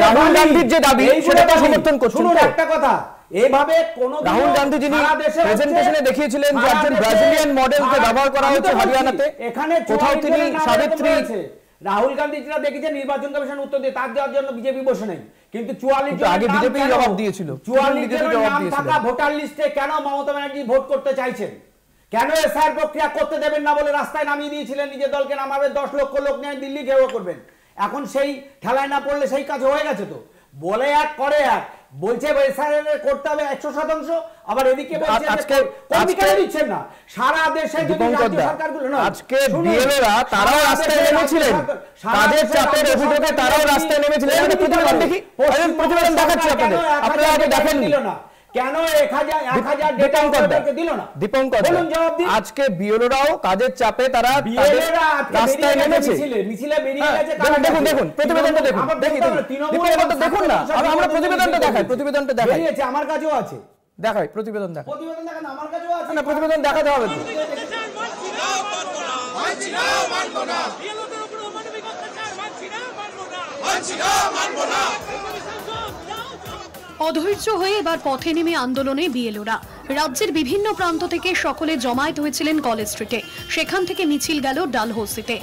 রাহুল গান্ধীর যে দাবি সেটা সমর্থন করছেন। শুনুন একটা কথা, এইভাবে কোন রাহুল গান্ধী যিনি প্রেজেন্টেশনে দেখিয়েছিলেন যে একজন ব্রাজিলিয়ান মডেলকে ব্যবহার করা হচ্ছে হরিয়ানাতে, এখানে কোথাও তিনি সাবিত্রী, রাহুল গান্ধী যেটা দেখেছেন নির্বাচন কমিশন উত্তর দিয়ে তার দেওয়ার জন্য বিজেপি বসে নেই, কিন্তু 44 জন আগে বিজেপি জবাব দিয়েছিল, 44 জন নাম থাকা ভোটার লিস্টে কেন মমতা ব্যানার্জি ভোট করতে চাইছেন? কেন এসআইআর প্রক্রিয়া করতে দেবেন না বলে রাস্তায় নামিয়ে দিয়েছিলেন, নিজের দলকে নামাবেন, 10 লক্ষ লোক নিয়ে দিল্লি ঘেরাও করবেন। এখন সেই ঠেলায় না পড়লে সেই কাজ হয়ে গেছে, তো বলে এক করে এক, বলছে এসআইআর করতে হবে 100%, আবার এদিকে বলছেন আজকে কেন দিচ্ছেন না? সারা দেশে যদি রাজ্য সরকারগুলো না, আজকে বিএলওরা তারাও রাস্তায় নেমেছিলেন, কাজের চাপের অভিযোগে তারাও রাস্তায় নেমেছিলেন। আমি প্রতিবেদন দেখি, প্রতিবেদন দেখাচ্ছি আপনাদের, আপনারা আগে দেখেন দিল না কেন 1000 ডেটা অপারেটরকে দিল না? দীপঙ্কর বলুন জবাব দিন। আজকে বিএলওরাও কাজের চাপে তারা রাস্তায় নেমেছে, মিছিলে বেরিয়ে গেছে। দেখুন প্রতিবেদনটা দেখুন, দীপঙ্কর দেখুন না, আমরা প্রতিবেদনটা দেখাই, প্রতিবেদনটা দেখাই, আমার কাছেও আছে, দেখাই প্রতিবেদন, দেখাই প্রতিবেদন, দেখান আমার কাছেও আছে না, প্রতিবেদন দেখাতে হবে তো। অধৈর্য হয়ে এবার পথে নেমে আন্দোলনে বিএলওরা। রাজ্যের বিভিন্ন প্রান্ত থেকে সকলে জমায়েত হয়েছিলেন কলেজ স্ট্রিটে, সেখান থেকে মিছিল গেল ডালহৌসিতে।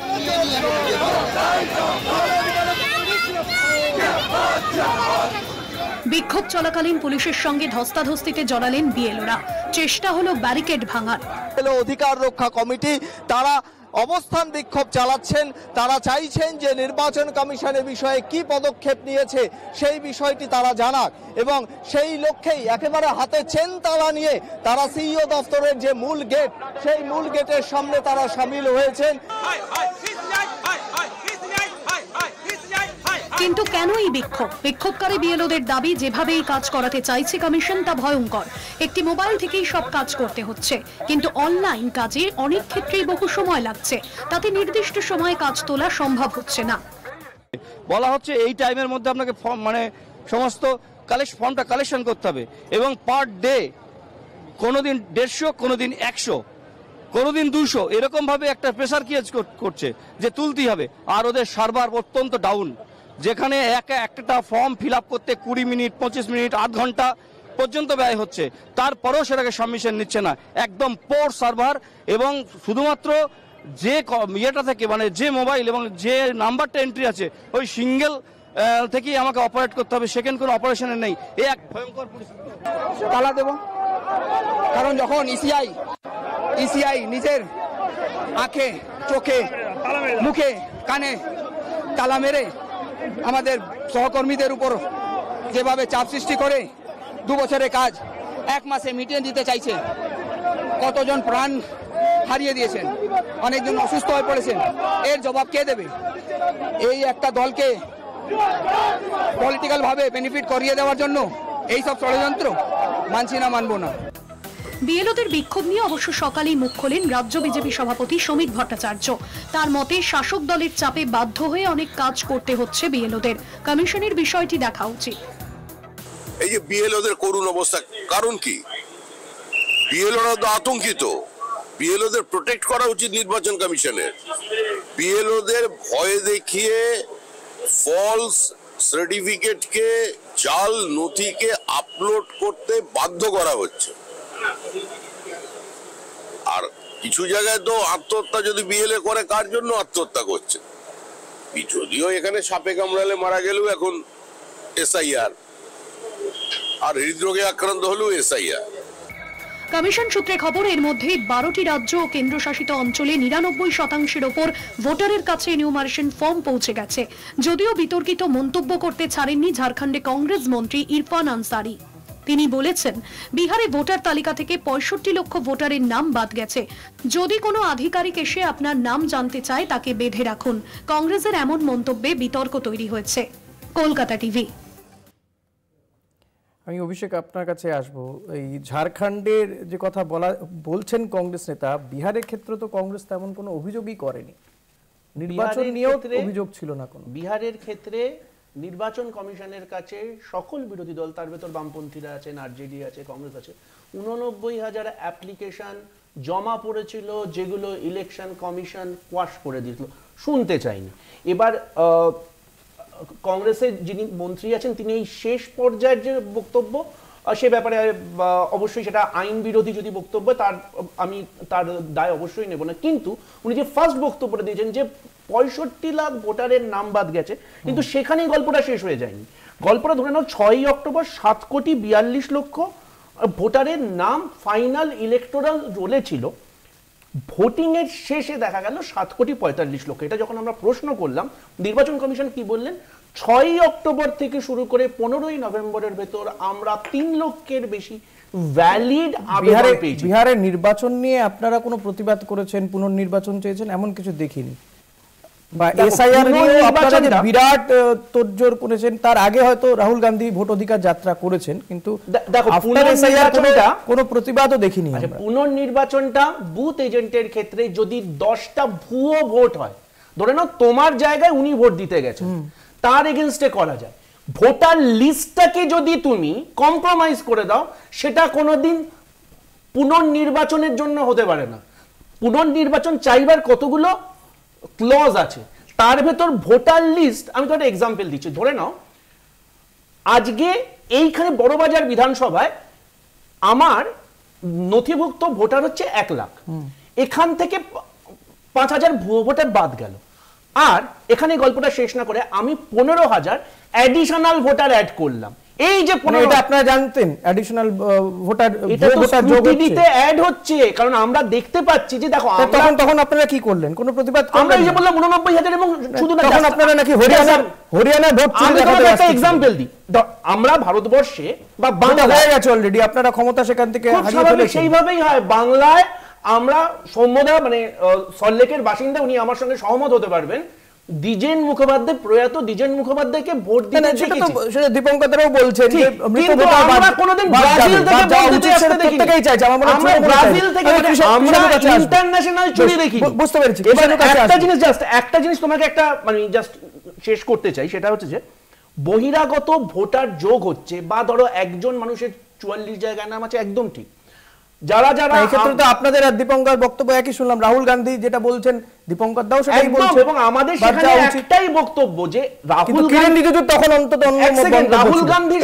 বিক্ষোভ চলাকালীন পুলিশের সঙ্গে ধস্তাধস্তিতে জড়ালেন বিএলওরা, চেষ্টা হলো ব্যারিকেড ভাঙার। অধিকার রক্ষা কমিটি তারা অবস্থান বিক্ষোভ চালাচ্ছেন, তারা চাইছেন যে নির্বাচন কমিশনের বিষয়ে কি পদক্ষেপ নিয়েছে সেই বিষয়টি তারা জানাক, এবং সেই লক্ষ্যেই একেবারে হাতে চেন তালা নিয়ে তারা সিইও দপ্তরের যে মূল গেট, সেই মূল গেটের সামনে তারা সামিল হয়েছেন। কিন্তু কেন এই বিক্ষোভ? বিক্ষোভকারী বিএলওদের দাবি, যেভাবেই কাজ করাতে চাইছে কমিশন তা ভয়ঙ্কর। একটি মোবাইল থেকেই সব কাজ করতে হচ্ছে, কিন্তু অনলাইন কাজে অনেক ক্ষেত্রেই বহু সময় লাগছে, তাতে নির্দিষ্ট সময়ে কাজ তোলা সম্ভব হচ্ছে না। বলা হচ্ছে এই টাইমের মধ্যে আপনাকে ফর্ম মানে সমস্ত ফর্মটা কালেকশন করতে হবে, এবং পার ডে কোনোদিন 150, কোনোদিন 100, কোনোদিন 200, এরকম ভাবে একটা প্রেসার ক্রিয়েট করছে যে তুলতেই হবে। আর ওদের সার্ভার অত্যন্ত ডাউন, যেখানে একটা ফর্ম ফিল আপ করতে 20 মিনিট, 25 মিনিট, আধ ঘন্টা পর্যন্ত ব্যয় হচ্ছে, তারপরেও সেটাকে সাবমিশন নিচ্ছে না, একদম পোর সার্ভার। এবং শুধুমাত্র যে ইয়েটা থেকে মানে যে মোবাইল এবং যে নাম্বারটা এন্ট্রি আছে ওই সিঙ্গেল থেকেই আমাকে অপারেট করতে হবে, সেকেন্ড কোনো অপারেশনে নেই। এই এক ভয়ঙ্কর পরিস্থিতি। তালা দেব, কারণ যখন ইসিআই নিজের আঁখে, চোখে, মুখে, কানে তালা মেরে আমাদের সহকর্মীদের উপর যেভাবে চাপ সৃষ্টি করে 2 বছরের কাজ 1 মাসে মিটিয়ে দিতে চাইছে, কতজন প্রাণ হারিয়ে দিয়েছেন, অনেকজন অসুস্থ হয়ে পড়েছেন, এর জবাব কে দেবে? এই একটা দলকে পলিটিক্যাল ভাবে বেনিফিট করিয়ে দেওয়ার জন্য এই সব ষড়যন্ত্র মানছি না, মানবো না। বিএলওদের বিক্ষোভ নিয়ে অবশ্য সকালেই মুখ খোলেন রাজ্য বিজেপি সভাপতি শ্রমিক ভট্টাচার্য। তার মতে শাসক দলের চাপে বাধ্য হয়ে অনেক কাজ করতে হচ্ছে বিএলওদের, কমিশনের বিষয়টি দেখা উচিত। এই যে বিএলওদের করুণ অবস্থা, কারণ কি? বিএলওরা তো আতঙ্কিত। বিএলওদের প্রোটেক্ট করা উচিত নির্বাচন কমিশনের। বিএলওদের ভয় দেখিয়ে ফলস সার্টিফিকেটকে, জাল নথিকে আপলোড করতে বাধ্য করা হচ্ছে। আর কিছু জায়গায় তো আত্মহত্যা যদি বিএলএ করে, কার জন্য আত্মহত্যা করছে? যদিও এখানে সাপে কামড়ালে মারা গেলেও এখন এসআইআর, আর হৃদরোগে আক্রান্ত হলেও এসআইআর। কমিশন সূত্রে খবর, এর মধ্যে 12টি রাজ্য ও কেন্দ্রশাসিত অঞ্চলে 99% ওপর ভোটারের কাছে এনিউমারেশন ফর্ম পৌঁছে গেছে। যদিও বিতর্কিত মন্তব্য করতে ছাড়েননি ঝাড়খণ্ডে কংগ্রেস মন্ত্রী ইরফান আনসারি। তিনি বলেছেন, বিহারে ভোটার তালিকা থেকে 65 লক্ষ ভোটারের নাম বাদ গেছে। যদি কোনো আধিকারিক এসে আপনার নাম জানতে চায়, তাকে বেঁধে রাখুন। কংগ্রেসের এমন মন্তব্যে বিতর্ক তৈরি হয়েছে। কলকাতা টিভি। আমি অভিষেক আপনার কাছে আসবো। এই ঝাড়খণ্ডের যে কথা বলছেন কংগ্রেস নেতা, বিহারের ক্ষেত্রে তো কংগ্রেস তেমন কোনো অভিযোগই করেনি, নির্বাচন নিয়েও অভিযোগ ছিল না কোনো। বিহারের ক্ষেত্রে নির্বাচন কমিশনের কাছে সকল বিরোধী দল, তার ভেতর বামপন্থীরা আছেন, আরজেডি আছে, কংগ্রেস আছে, 89,000 অ্যাপ্লিকেশন জমা পড়েছিল, যেগুলো ইলেকশন কমিশন কোয়াশ করে দিয়েছিল, শুনতে চাইনি। এবার কংগ্রেসের যিনি মন্ত্রী আছেন, তিনি এই শেষ পর্যায়ের যে বক্তব্য, সে ব্যাপারে অবশ্যই সেটা আইন বিরোধী যদি বক্তব্য, আমি তার দায় অবশ্যই নেব না। কিন্তু উনি যে ফার্স্ট বক্তব্যটা দিয়েছেন যে 65 লাখ ভোটারের নাম বাদ গেছে, কিন্তু সেখানেই গল্পটা শেষ হয়ে যায়নি। গল্পটা ধরে নাও 6ই অক্টোবর 7,42,00,000 ভোটারের নাম ফাইনাল ইলেকটোরাল রোলে ছিল। ভোটিং এর শেষে দেখা গেল 7,45,00,000। এটা যখন আমরা প্রশ্ন করলাম, নির্বাচন কমিশন কি বললেন, 6ই অক্টোবর থেকে শুরু করে 15ই নভেম্বরের ভেতর আমরা 3 লক্ষের বেশি ভ্যালিড আবেদন পেয়েছি। বিহারের নির্বাচন নিয়ে আপনারা কোনো প্রতিবাদ করেছেন, পুনর্নির্বাচন চেয়েছেন, এমন কিছু দেখিনি। বা এসআইআর নিয়ে আপনারা যে বিরাট তোড়জোড় করেছেন, তার আগে হয়তো রাহুল গান্ধী ভোট অধিকার যাত্রা করেছেন, কিন্তু দেখো পুনর্নির্বাচনটা কোনো প্রতিবাদও দেখিনি। পুনর্নির্বাচনটা বুথ এজেন্টের ক্ষেত্রে যদি 10টা ভুয়ো ভোট হয়, ধরে নাও তোমার জায়গায় উনি ভোট দিতে গেছেন, তার এগেইনস্টে করা যায়। ভোটার লিস্টটাকে যদি তুমি কম্প্রোমাইজ করে দাও, সেটা কোনোদিন পুনর্নির্বাচনের জন্য হতে পারে না। পুনর্নির্বাচন চাইবার কতগুলো ক্লজ আছে, তার ভেতর ভোটার লিস্ট। আমি তো একটা এক্সাম্পল দিচ্ছি, ধরে নাও আজকে এইখানে বড়বাজার বিধানসভায় আমার নথিভুক্ত ভোটার হচ্ছে 1 লাখ, এখান থেকে 5,000 ভুয়ো ভোটার বাদ গেল। আর এখানে গল্পটা শেষ না করে আমি 15,000 অ্যাডিশনাল ভোটার অ্যাড করলাম। এই যে 15, আপনারা জানতেন অ্যাডিশনাল ভোটার দিতে অ্যাড হচ্ছে, কারণ আমরা দেখতে পাচ্ছি যে দেখো তখন আপনারা কি করলেন? কোনো প্রতিবাদ আমরা এই যে বললাম 89,000, এবং শুধু না, তখন আপনারা নাকি হরিয়ানা ভোট চুরি দেখাতে একটা एग्जांपल দিই। আমরা ভারতবর্ষে বা বাংলায় হয়ে গেছে অলরেডি, আপনারা ক্ষমতা সেখান থেকে হারিয়ে ফেলেছেন। সেইভাবেই হয় বাংলায়। আমরা সৌম্যদা মানে সল্লেকের বাসিন্দা, উনি আমার সঙ্গে সহমত হতে পারবেন, দ্বিজেন মুখোপাধ্যায়, প্রয়াত দ্বিজেন মুখোপাধ্যায়কে ভোট দিতে দেখেছি। সেটা দীপঙ্করও বলছেন যে কিন্তু আমরা কোনোদিন ব্রাজিল থেকে ভোট দিতে আসতে দেখিনি। আমরা ব্রাজিল থেকে আমরা ইন্টারন্যাশনাল চুরি দেখি। বুঝতে পেরেছি। এবার একটা জিনিস তোমাকে একটা মানে জাস্ট শেষ করতে চাই, সেটা হচ্ছে যে বহিরাগত ভোটার যোগ হচ্ছে, বা ধরো একজন মানুষের 44 জায়গায় নাম আছে, একদম ঠিক। যারা যারা এই ক্ষেত্রে তো আপনাদের আর দীপঙ্কর বক্তব্য একই শুনলাম, রাহুল গান্ধী যেটা বলছেন দীপঙ্কর দাও সেটাই বলছেন, এবং আমাদের সেখানে একটাই বক্তব্য যে রাহুল গান্ধী তখন অন্তত রাহুল গান্ধীর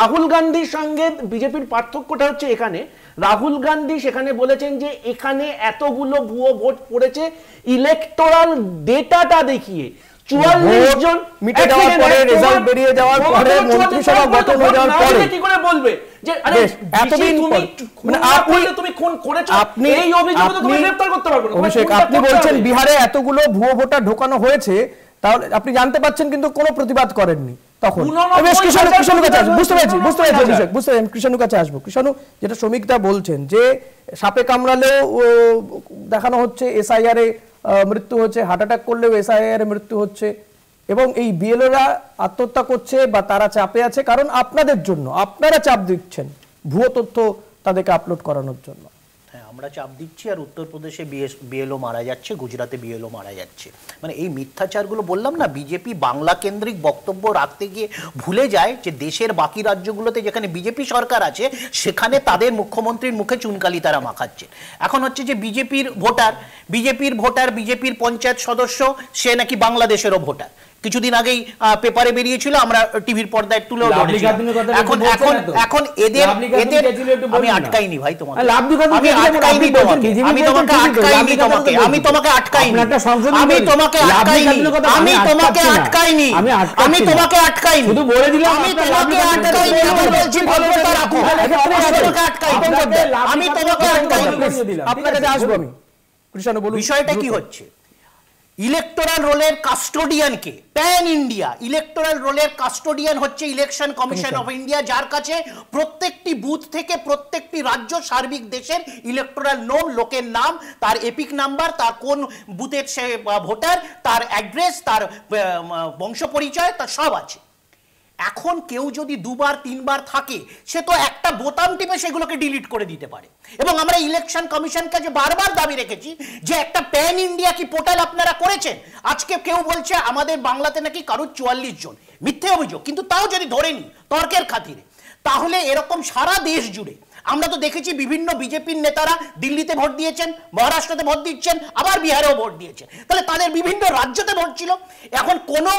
রাহুল গান্ধীর সঙ্গে বিজেপির পার্থক্যটা হচ্ছে এখানে, রাহুল গান্ধী সেখানে বলেছেন যে এখানে এতগুলো ভুয়ো ভোট পড়েছে ইলেকটোরাল ডেটাটা দেখিয়ে। 44 জন মিটে যাওয়ার পরে, রেজাল্ট বেরিয়ে যাওয়ার পরে, মন্ত্রিসভা গঠন হয়ে যাওয়ার পরে কি করে বলবে যে আরে এতদিন মানে তুমি খুন করেছো, এই অভিযোগে তো তুমি গ্রেফতার করতে পারবে না। অভিষেক, আপনি বলছেন বিহারে এতগুলো ভুয়ো ভোটার ঢোকানো হয়েছে, তাহলে আপনি জানতে পাচ্ছেন কিন্তু কোনো প্রতিবাদ করেননি তখন। বুঝতে পেরেছি, কৃষাণুর কাছে আসবো। কৃষাণু, যেটা শ্রমিকদা বলছেন যে সাপে কামড়ালেও দেখানো হচ্ছে এসআইআর এ মৃত্যু হচ্ছে, হার্ট অ্যাটাক করলেও এসআইআর এ মৃত্যু হচ্ছে, এবং এই বিএলওরা আত্মহত্যা করছে বা তারা চাপে আছে কারণ আপনাদের জন্য, আপনারা চাপ দিচ্ছেন ভুয়ো তথ্য তাদেরকে আপলোড করানোর জন্য। হ্যাঁ, আমরা চাপ দিচ্ছি আর উত্তরপ্রদেশে বিএলও মারা যাচ্ছে, গুজরাটে বিএলও মারা যাচ্ছে। মানে এই মিথ্যাচারগুলো বললাম না, বিজেপি বাংলা কেন্দ্রিক বক্তব্য রাখতে গিয়ে ভুলে যায় যে দেশের বাকি রাজ্যগুলোতে যেখানে বিজেপি সরকার আছে সেখানে তাদের মুখ্যমন্ত্রীর মুখে চুনকালি তারা মাখাচ্ছে। এখন হচ্ছে যে বিজেপির ভোটার বিজেপির পঞ্চায়েত সদস্য সে নাকি বাংলাদেশেরও ভোটার। কিছুদিন আগেই পেপারে বেরিয়েছিল, আমরা টিভির পর্দায় তুলেও এখন এদের আমি আটকাইনি ভাই, তোমাকে বিষয়টা কি হচ্ছে, ইলেকটোরাল রোলের কাস্টোডিয়ানকে প্যান ইন্ডিয়া ইলেকটোরাল রোলের কাস্টোডিয়ান হচ্ছে ইলেকশন কমিশন অফ ইন্ডিয়া, যার কাছে প্রত্যেকটি বুথ থেকে প্রত্যেকটি রাজ্য সার্বিক দেশের ইলেকটোরাল নোম, লোকের নাম, তার এপিক নাম্বার, তার কোন বুথের সে ভোটার, তার অ্যাড্রেস, তার বংশ পরিচয়, তার সব আছে। এখন কেউ যদি দুবার তিনবার থাকে সে তো একটা বোতাম টিপে সেগুলোকে ডিলিট করে দিতে পারে। এবং আমরা ইলেকশন কমিশনকে যে বারবার দাবি রেখেছি যে একটা প্যান ইন্ডিয়া কি পোর্টাল আপনারা করেছেন। আজকে কেউ বলছে আমাদের বাংলাতে নাকি কারোর 44 জন, মিথ্যে অভিযোগ, কিন্তু তাও যদি ধরে নি তর্কের খাতিরে, তাহলে এরকম সারা দেশ জুড়ে আমরা তো দেখেছি বিভিন্ন বিজেপির নেতারা দিল্লিতে ভোট দিয়েছেন, মহারাষ্ট্রতে ভোট দিচ্ছেন, আবার বিহারেও ভোট দিয়েছেন। তাহলে তাদের বিভিন্ন রাজ্যতে ভোট ছিল। এখন কোনো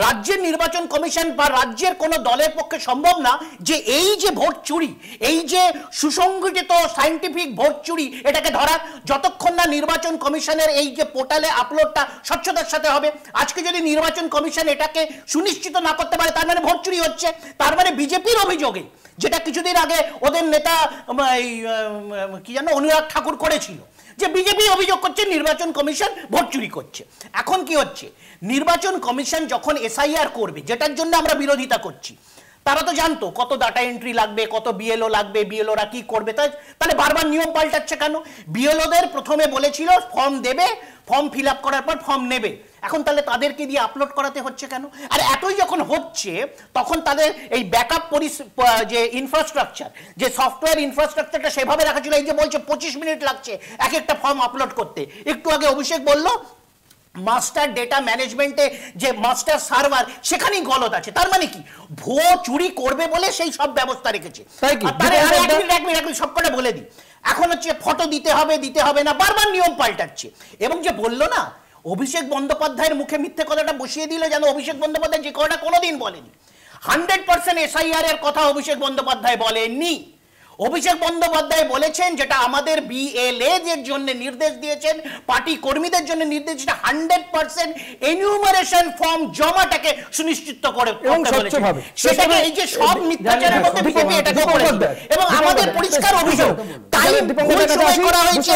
রাজ্যের নির্বাচন কমিশন বা রাজ্যের কোনো দলের পক্ষে সম্ভব না যে এই যে ভোট চুরি, এই যে সুসংগঠিত সায়েন্টিফিক ভোট চুরি, এটাকে ধরা যতক্ষণ না নির্বাচন কমিশনের এই যে পোর্টালে আপলোডটা স্বচ্ছতার সাথে হবে। আজকে যদি নির্বাচন কমিশন এটাকে সুনিশ্চিত না করতে পারে তার মানে ভোট চুরি হচ্ছে, তার মানে বিজেপির অভিযোগে, যেটা কিছুদিন আগে ওদের নেতা কি জানো অনুরাগ ঠাকুর করেছিল, যে বিজেপি অভিযোগ করছে নির্বাচন কমিশন ভোট চুরি করছে। এখন কি হচ্ছে, নির্বাচন কমিশন যখন এসআইআর করবে, যেটার জন্য আমরা বিরোধিতা করছি, তারা তো জানতো কত ডাটা এন্ট্রি লাগবে, কত বিএলও লাগবে, বিএলওরা কি করবে, তাহলে বারবার নিয়ম পাল্টাচ্ছে কেন? বিএলওদের প্রথমে বলেছিল ফর্ম দেবে, ফর্ম ফিল আপ করার পর ফর্ম নেবে, এখন তাহলে তাদেরকে দিয়ে আপলোড করাতে হচ্ছে কেন? আর এতই যখন হচ্ছে তখন তাদের এই ব্যাকআপ যে ইনফ্রাস্ট্রাকচার, যে সফটওয়্যার ইনফ্রাস্ট্রাকচারটা সেভাবে রাখা ছিল। এই যে বলছে 25 মিনিট লাগছে এক একটা ফর্ম আপলোড করতে, একটু আগে অভিষেক বলল মাস্টার ডেটা ম্যানেজমেন্টে যে মাস্টার সার্ভার সেখানেই গলত আছে। তার মানে কি, ভুয়ো চুরি করবে বলে সেই সব ব্যবস্থা রেখেছে। সবকটা বলে দিই, এখন হচ্ছে ফটো দিতে হবে না, বারবার নিয়ম পাল্টাচ্ছে। এবং যে বললো না অভিষেক বন্দ্যোপাধ্যায়ের মুখে মিথ্যে কথাটা বসিয়ে দিল, যেন অভিষেক বন্দ্যোপাধ্যায় যে কথাটা কোনোদিন বলেনি। 100% এসআইআর এর কথা অভিষেক বন্দ্যোপাধ্যায় বলেননি। অভিষেক বন্দ্যোপাধ্যায় বলেছেন যেটা আমাদের বিএলএ দের জন্য নির্দেশ দিয়েছেন, পার্টি কর্মীদের জন্য নির্দেশ দিয়েছেন, 100% এনিউমারেশন ফর্ম জমাটাকে সুনিশ্চিত করে বলেছেন। সেটাকে এই যে সব মিথ্যাচারের মধ্যে বিজেপি এটাকে করেছে এবং আমাদের পরিষ্কার অভিযোগ তাই ভুল সময় করা হয়েছে,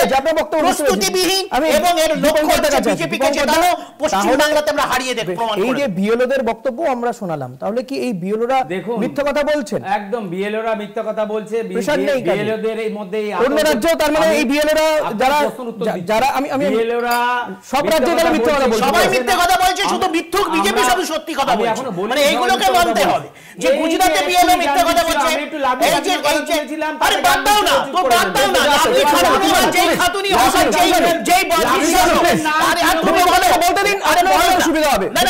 প্রস্তুতিবিহীন, এবং এর লক্ষ্য হচ্ছে বিজেপিকে জেতানো, পশ্চিম বাংলাতে আমরা হারিয়ে দেব প্রমাণ করে। এই যে বিএলওদের বক্তব্য আমরা শোনালাম, তাহলে কি এই বিএলওরা মিথ্যা কথা বলছেন? একদম বিএলওরা মিথ্যা কথা বলছে। বিএলওদের এই মধ্যে অন্য রাজ্য, তার মানে এই বিএলওরা যারা আমি বিএলওরা সব রাজ্যে তারা মিথ্যা কথা বলছে, সবাই মিথ্যা কথা বলছে, শুধু মিথ্যুক বিজেপি সব সত্যি কথা বলছে। মানে এইগুলোকে মানতে হবে যে গুজরাটে বিএলও মিথ্যা কথা বলছে। এই যে আরে বাদ দাও না, তো বাদ দাও না, আপনি খাতুনি বা যেই খাতুনি হোক, যেই আরে আর তুমি বলতে দিন, আরে বলতে সুবিধা হবে না।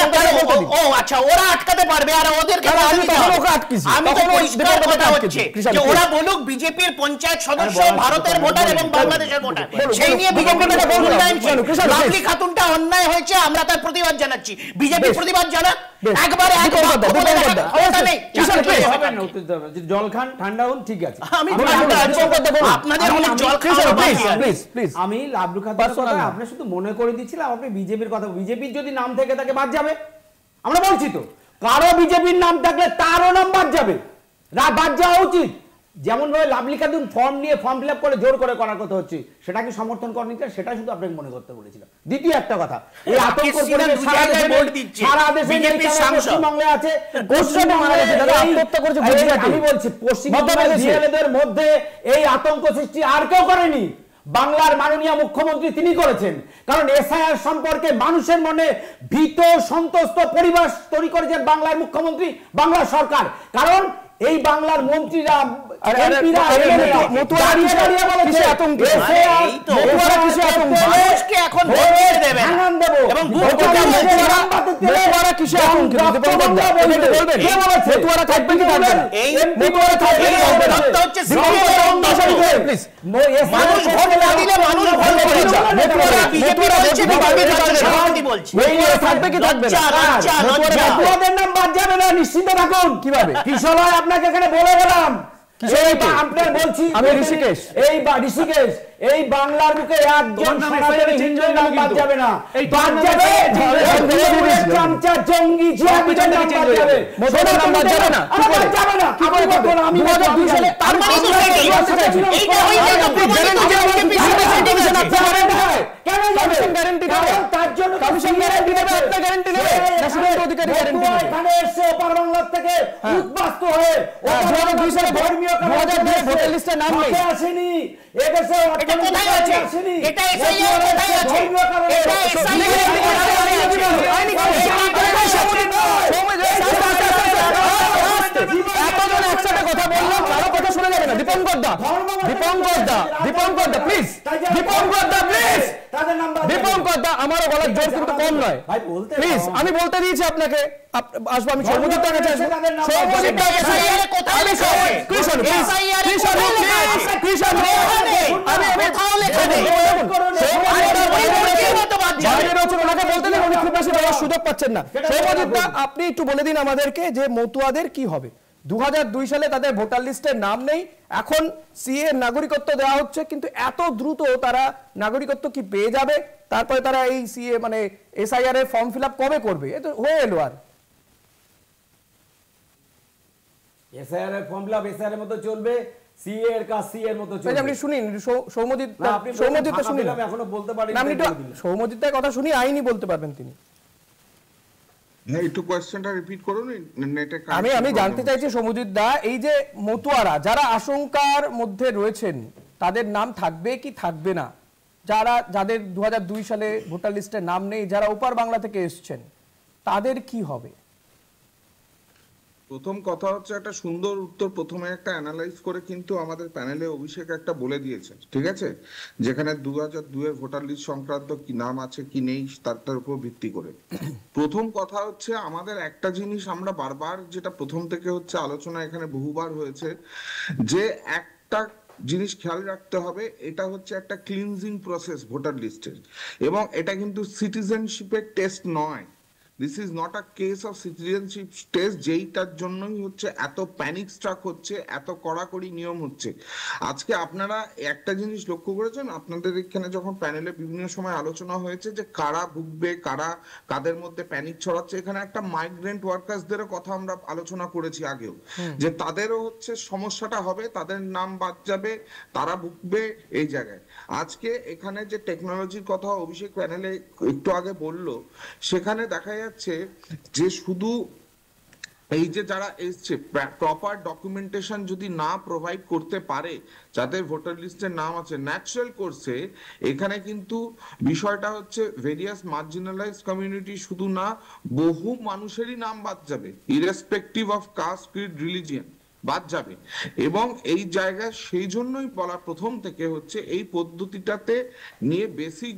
ও আচ্ছা, ওরা আটকাতে পারবে আর ওদেরকে আমি তখন ওকে আটকিছি। আমি তো পরিষ্কার কথা হচ্ছে যে ওরা বলুক বিজেপির পঞ্চায়েত সদস্য ভারতের ভোটার এবং বাংলাদেশের ভোটার, সেই নিয়ে বিজেপির লাভলি খাতুনটা অন্যায় হয়েছে, আমরা তার প্রতিবাদ জানাচ্ছি। বিজেপি প্রতিবাদ জানাক, একবার জল খান, ঠান্ডা হন, ঠিক আছে। আমি লাভলু খাতুনের কথা আপনার শুধু মনে করে দিচ্ছিলাম, আপনি বিজেপির কথা, বিজেপির যদি নাম থেকে তাকে বাদ যাবে, আমরা বলছি তো কারো বিজেপির নাম থাকলে তারও নাম বাদ যাবে, বাদ যাওয়া উচিত। যেমন ভাবে লাভলি খাতুন ফর্ম নিয়ে ফর্ম ফিল আপ করে জোর করে করার কথা হচ্ছে, সেটা কি সমর্থন করেন? সেটা শুধু আপনাকে মনে করতে বলেছিলাম। দ্বিতীয় একটা কথা, এই আতঙ্ক সারা দেশে পশ্চিমবঙ্গে আছে, আমি বলছি পশ্চিমবঙ্গের বিএলএদের মধ্যে এই আতঙ্ক সৃষ্টি আর কেউ করেনি। বাংলার মাননীয় মুখ্যমন্ত্রী তিনি করেছেন, কারণ এসআইআর সম্পর্কে মানুষের মনে ভীত সন্ত্রস্ত পরিবেশ তৈরি করেছেন বাংলার মুখ্যমন্ত্রী, বাংলা সরকার। কারণ এই বাংলার মন্ত্রীরা নিশ্চিন্ত থাকুন। কিভাবে কিশোর আপনাকে এখানে বলে গেলাম, আপনার বলছি আমি ঋষিকেশ, এই বাংলার বুকে একজন নাম বাদ যাবে না, বাদ যাবে চামচা জঙ্গি জিয়াদের নাম বাদ যাবে, নাম বাদ যাবে না, বাদ যাবে না। আমি 2002 সালে তার মানে তো এইটা হই যায় না, কেন যাবে গ্যারান্টি দেবে, তার জন্য কমিশন গ্যারান্টি দেবে, আপনি গ্যারান্টি নেবে, ন্যাশনাল অধিকারী গ্যারান্টি নেবে। এখানে এসে ওপার বাংলা থেকে উদ্বাস্ত হয়ে 2002 সালে ধর্মীয় 2002 ভোটার লিস্টে নাম নেই, আসেনি এদেশে, এটা কোথায় আছে, এটা এসআইআর কোথায় আছে, এটা এসআইআর এতজন একসাথে কথা বললাম, কারো কথা শুনে যাবে না। দীপঙ্কর দা প্লিজ, দীপঙ্কর দা আমারও গলার জোর কিন্তু কম নয় প্লিজ, আমি বলতে দিয়েছি আপনাকে, আসবো আমি সৌমজিৎ দার কাছে আসবো। সুযোগ পাচ্ছেন না। সৌমজিৎ দা আপনি একটু বলে দিন আমাদেরকে যে মতুয়াদের কি হবে। 2002 সালে তাদের ভোটার লিস্টে নাম নেই, এখন সিএ নাগরিকত্ব দেওয়া হচ্ছে, কিন্তু এত দ্রুত তারা নাগরিকত্ব কি পেয়ে যাবে? তারপরে তারা এই সিএ মানে এসআইআর এর ফর্ম ফিল আপ কবে করবে? এ তো হয়ে এলো, আর এসআইআর এর ফর্ম ফিল আপ এসআইআর এর মতো চলবে, সিএ এর কাজ সিএ এর মতো চলবে। আপনি শুনুন সৌমজিৎ শুনুন, আমি এখনো বলতে পারি না, আপনি সৌমজিৎ দার কথা শুনি, আইনি বলতে পারবেন তিনি। একটু কোশ্চেনটা রিপিট করুন, নেটে আমি জানতে চাইছি সৌমজিৎ দা, এই যে মতুয়ারা যারা আশঙ্কার মধ্যে রয়েছেন তাদের নাম থাকবে কি থাকবে না, যাদের 2002 সালে ভোটার লিস্টে নাম নেই, যারা ওপার বাংলা থেকে এসেছেন, তাদের কি হবে? প্রথম কথা হচ্ছে একটা সুন্দর উত্তর প্রথমে একটা অ্যানালাইজ করে কিন্তু আমাদের প্যানেলে অভিষেক একটা বলে দিয়েছে, ঠিক আছে, যেখানে 2002 এর ভোটার লিস্ট সংক্রান্ত কি নাম আছে কি নেই তার উপর ভিত্তি করে। প্রথম কথা হচ্ছে আমাদের একটা জিনিস আমরা বারবার যেটা প্রথম থেকে হচ্ছে আলোচনা এখানে বহুবার হয়েছে, যে একটা জিনিস খেয়াল রাখতে হবে, এটা হচ্ছে একটা ক্লিনজিং প্রসেস ভোটার লিস্টের, এবং এটা কিন্তু সিটিজেনশিপের টেস্ট নয়। This is not a case of citizenship test, যেইটার জন্যই হচ্ছে এত প্যানিক স্ট্রাক হচ্ছে, এত কড়াকড়ি নিয়ম হচ্ছে। আজকে আপনারা একটা জিনিস লক্ষ্য করেছেন, আপনাদের এখানে যখন প্যানেলে বিভিন্ন সময় আলোচনা হয়েছে যে কারা ভুগবে, কাদের মধ্যে প্যানিক ছড়াচ্ছে, এখানে একটা মাইগ্রেন্ট ওয়ার্কার্সদেরও কথা আমরা আলোচনা করেছি আগেও, যে তাদেরও হচ্ছে সমস্যাটা হবে, তাদের নাম বাদ যাবে, তারা ভুগবে এই জায়গায়। আজকে এখানে যে টেকনোলজির কথা অভিষেক প্যানেলে একটু আগে বললো, সেখানে দেখা যাচ্ছে যে শুধু এই যে যারা এসছে প্রপার ডকুমেন্টেশন যদি না প্রোভাইড করতে পারে, যাদের ভোটার লিস্টের নাম আছে, ন্যাচারাল কোর্সে এখানে কিন্তু বিষয়টা হচ্ছে ভেরিয়াস মার্জিনালাইজড কমিউনিটি শুধু না, বহু মানুষেরই নাম বাদ যাবে, irrespective of caste, creed, religion বাদ যাবে। এবং এই জায়গায় সেই জন্যই বলা প্রথম থেকে হচ্ছে এই পদ্ধতিটাতে নিয়ে বেসিক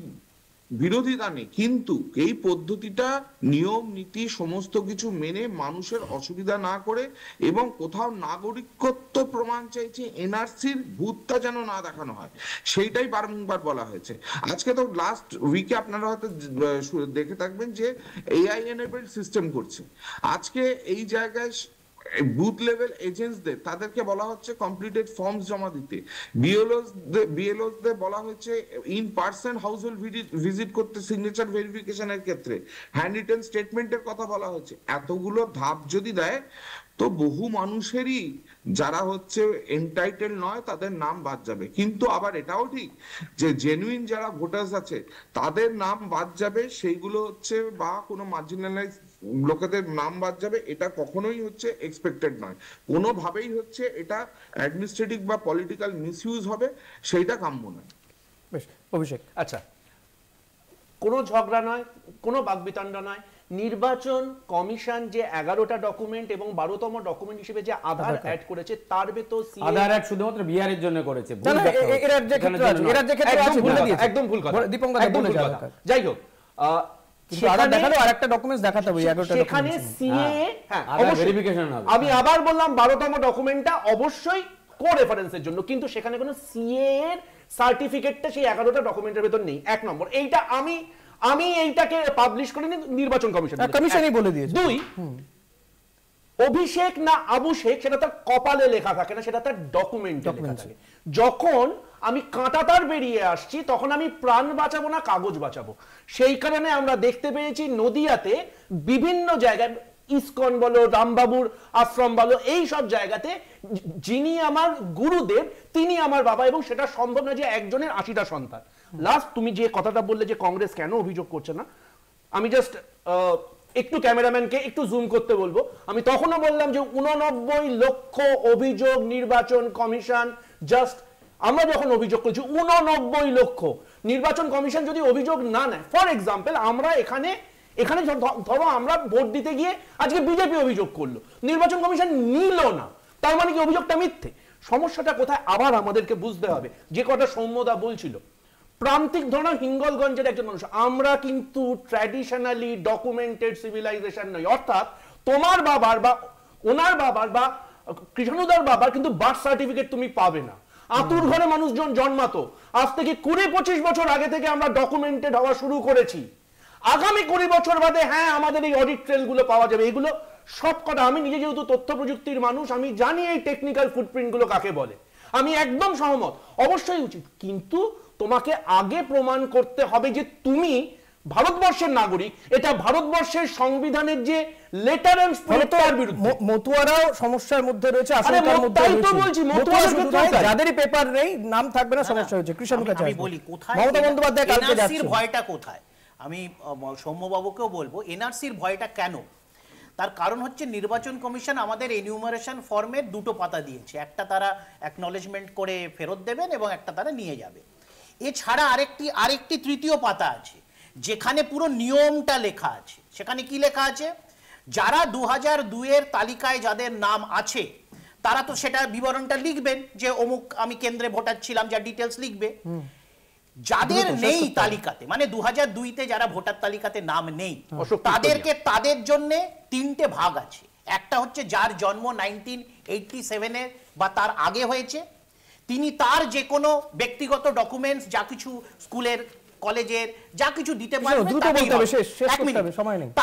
বিরোধিতা নেই, কিন্তু এই পদ্ধতিটা নিয়ম নীতি সমস্ত কিছু মেনে মানুষের অসুবিধা না করে, এবং কোথাও নাগরিকত্ব প্রমাণ চাইছে এনআরসির ভূতটা যেন না দেখানো হয়, সেইটাই বারংবার বলা হয়েছে। আজকে তো লাস্ট উইকে আপনারা হয়তো দেখে থাকবেন যে এআই এনেবলড সিস্টেম করছে। আজকে এই জায়গায় বুথ লেভেল এজেন্টসদের তাদেরকে বলা হচ্ছে কমপ্লিটেড ফর্মস জমা দিতে, বিএলওসদের বলা হচ্ছে in person house hold visit করতে সিগনেচার ভেরিফিকেশনের ক্ষেত্রে, হ্যান্ড রিটেন স্টেটমেন্টের কথা বলা হচ্ছে। এতগুলো ধাপ যদি দেয় তো বহু মানুষেরই যারা হচ্ছে এন্টাইটেল নয় তাদের নাম বাদ যাবে। কিন্তু আবার এটাও ঠিক যে জেনুইন যারা ভোটার্স আছে তাদের নাম বাদ যাবে, সেইগুলো হচ্ছে বা কোনো মার্জিনালাইজ লোকেদের নাম বাদ যাবে, এটা কখনোই হচ্ছে এক্সপেক্টেড নয়, কোনোভাবেই হচ্ছে এটা অ্যাডমিনিস্ট্রেটিভ বা পলিটিক্যাল মিসইউজ হবে, সেইটা কাম্য নয়। বেশ, অভিষেক। আচ্ছা, কোনো ঝগড়া নয়, কোনো বাকবিতণ্ডা নয়, নির্বাচন কমিশন যে 11টা ডকুমেন্ট এবং 12তম ডকুমেন্ট হিসেবে যে আধার অ্যাড করেছে তার ভেতর আধার অ্যাড শুধুমাত্র বিহারের জন্য করেছে। একদম ভুল কথা, দীপঙ্কর বলে যাওয়া। যাই হোক, আমি আবার বললাম 12তম ডকুমেন্টটা অবশ্যই কো রেফারেন্সের জন্য, কিন্তু সেখানে কোনো সিএ এর সার্টিফিকেটটা সেই 11টা ডকুমেন্টের ভেতর নেই। এক নম্বর, এইটা আমি এইটাকে পাবলিশ করিনি, নির্বাচন কমিশনই বলে দিয়েছে। দুই, অভিষেক না আবুশেখ সেটা তার কপালে লেখা থাকে না, সেটা তার ডকুমেন্টে লেখা থাকে। যখন আমি কাঁটাতার বেরিয়ে আসছি তখন আমি প্রাণ বাঁচাবো না কাগজ বাঁচাবো। সেই কারণে আমরা দেখতে পেয়েছি নদিয়াতে বিভিন্ন জায়গায়, ইসকন বলো, রামবাবুর আশ্রম বলো, এই সব জায়গাতে যিনি আমার গুরুদেব তিনি আমার বাবা, এবং সেটা সম্ভব না যে একজনের 80টা সন্তান। লাস্ট তুমি যে কথাটা বললে যে কংগ্রেস কেন অভিযোগ করছে না, আমি জাস্ট একটু ক্যামেরাম্যানকে একটু জুম করতে বলবো। আমি তখনও বললাম যে 89 লক্ষ অভিযোগ নির্বাচন কমিশন, জাস্ট আমরা যখন অভিযোগ করছি 89 লক্ষ, নির্বাচন কমিশন যদি অভিযোগ না নেয়, ফর এক্সাম্পল আমরা এখানে ধরো আমরা ভোট দিতে গিয়ে আজকে বিজেপি অভিযোগ করলো, নির্বাচন কমিশন নিল না, তার মানে কি অভিযোগটা মিথ্যে? সমস্যাটা কোথায় আবার আমাদেরকে বুঝতে হবে। যে কথা সৌম্যদা বলছিল, প্রান্তিক ধরনের হিঙ্গলগঞ্জের একজন মানুষ, আমরা কিন্তু ট্র্যাডিশনালি ডকুমেন্টেড সিভিলাইজেশন নই। অর্থাৎ তোমার বাবার বা ওনার বাবার বা কৃষ্ণদার বাবার কিন্তু বার্থ সার্টিফিকেট তুমি পাবে না। আতুর ঘরে মানুষজন জন্মাতো, আজ থেকে 20-25 বছর আগে থেকে আমরা ডকুমেন্টেড হওয়া শুরু করেছি। আগামী 20 বছর বাদে হ্যাঁ আমাদের এই অডিট ট্রেল গুলো পাওয়া যাবে। এগুলো সব কটা, আমি নিজে যেহেতু তথ্য প্রযুক্তির মানুষ, আমি জানি এই টেকনিক্যাল ফুটপ্রিন্ট গুলো কাকে বলে, আমি একদম সহমত, অবশ্যই উচিত। কিন্তু তোমাকে আগে প্রমাণ করতে হবে যে তুমি ভারতবর্ষের নাগরিক, এটা ভারতবর্ষের সংবিধানের যে লেটার এন্ড স্পিরিট তার বিরুদ্ধে। মতুয়ারাও সমস্যার মধ্যে রয়েছে, আশঙ্কার মধ্যে রয়েছে। তাই তো বলছি, মতুয়াদের ক্ষেত্রে যাদেরই পেপার নেই, নাম থাকবে না, সমস্যা হচ্ছে। কৃষণ কাছে আমি বলি কোথায় মমতা বন্দ্যোপাধ্যায় কালকে যাচ্ছে, এনআরসির ভয়টা কোথায়? আমি সৌম্যবাবুকেও বলবো এনআরসির ভয়টা কেন। তার কারণ হচ্ছে নির্বাচন কমিশন আমাদের এনিউমারেশন ফর্মের দুটো পাতা দিয়েছে, একটা তারা অ্যাকনলেজমেন্ট করে ফেরত দেবেন এবং একটা তারা নিয়ে যাবে। এছাড়া আরেকটি তৃতীয় পাতা আছে যেখানে পুরো নিয়মটা লেখা আছে। সেখানে কি লেখা আছে? যারা 2002-এর তালিকায় যাদের নাম আছে তারা তো সেটা বিবরণটা লিখবেন যে অমুক আমি কেন্দ্রে ভোটার ছিলাম, যা ডিটেলস লিখবে। যাদের নেই তালিকাতে, মানে 2002-তে যারা ভোটার তালিকাতে নাম নেই, তাদের জন্য 3টে ভাগ আছে। একটা হচ্ছে যার জন্ম 1987-এ বা তার আগে হয়েছে, তিনি তার যে কোনো ব্যক্তিগত ডকুমেন্টস, যা কিছু স্কুলের কলেজের যা কিছু দিতে পারবেন।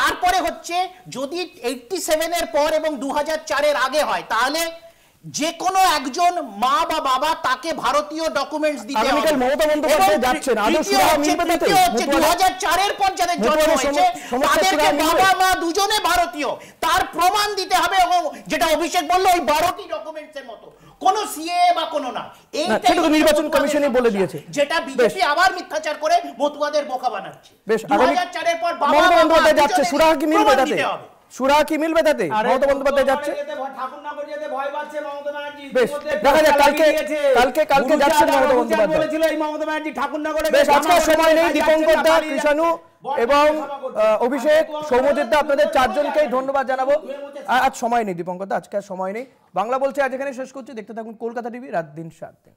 তারপরে হচ্ছে যদি 87-এর পর এবং 2004-এর আগে হয় তাহলে যে কোনো একজন মা বা বাবা তাকে ভারতীয় ডকুমেন্টস দিতে হবে। মমতা বন্দ্যোপাধ্যায় যাচ্ছেন, আদর্শ মিলবে তাতে। 2004-এর পর যাদের জন্ম হয়েছে তাদেরকে বাবা মা দুজনে ভারতীয়, তার প্রমাণ দিতে হবে। এবং যেটা অভিষেক বলল ওই 12টি ডকুমেন্টসের মতো, কোন সিএ বা কোন না, এইটা নির্বাচন কমিশনই বলে দিয়েছে, যেটা বিজেপি আবার মিথ্যাচার করে মতুয়াদের বোকা বানাচ্ছে। 2004-এর পর বাবা মা বন্দ্যোপাধ্যায় যাচ্ছে, সুরাহা কি মিলবে তাতে? সুরাহা কি মিলবে তাতে? মমতা বন্দ্যোপাধ্যায় যাচ্ছে, ঠাকুরনগর যেতে ভয় পাচ্ছে মমতা ব্যানার্জি। বেশ, দেখা যাক কালকে যাচ্ছেন মমতা বন্দ্যোপাধ্যায়। বলেছিল এই মমতা ব্যানার্জি ঠাকুরনগরে। বেশ, আজকে সময় নেই। দীপঙ্কর দা, কৃষাণু এবং অভিষেক, সৌম্যজিৎ দা, আপনাদের চারজনকেই ধন্যবাদ জানাবো। আজ সময় নেই দীপঙ্কর দা, আজকে আর সময় নেই। বাংলা বলছে আজ এখানে শেষ করছি। দেখতে থাকুন কলকাতা টিভি, রাত দিন 7 দিন।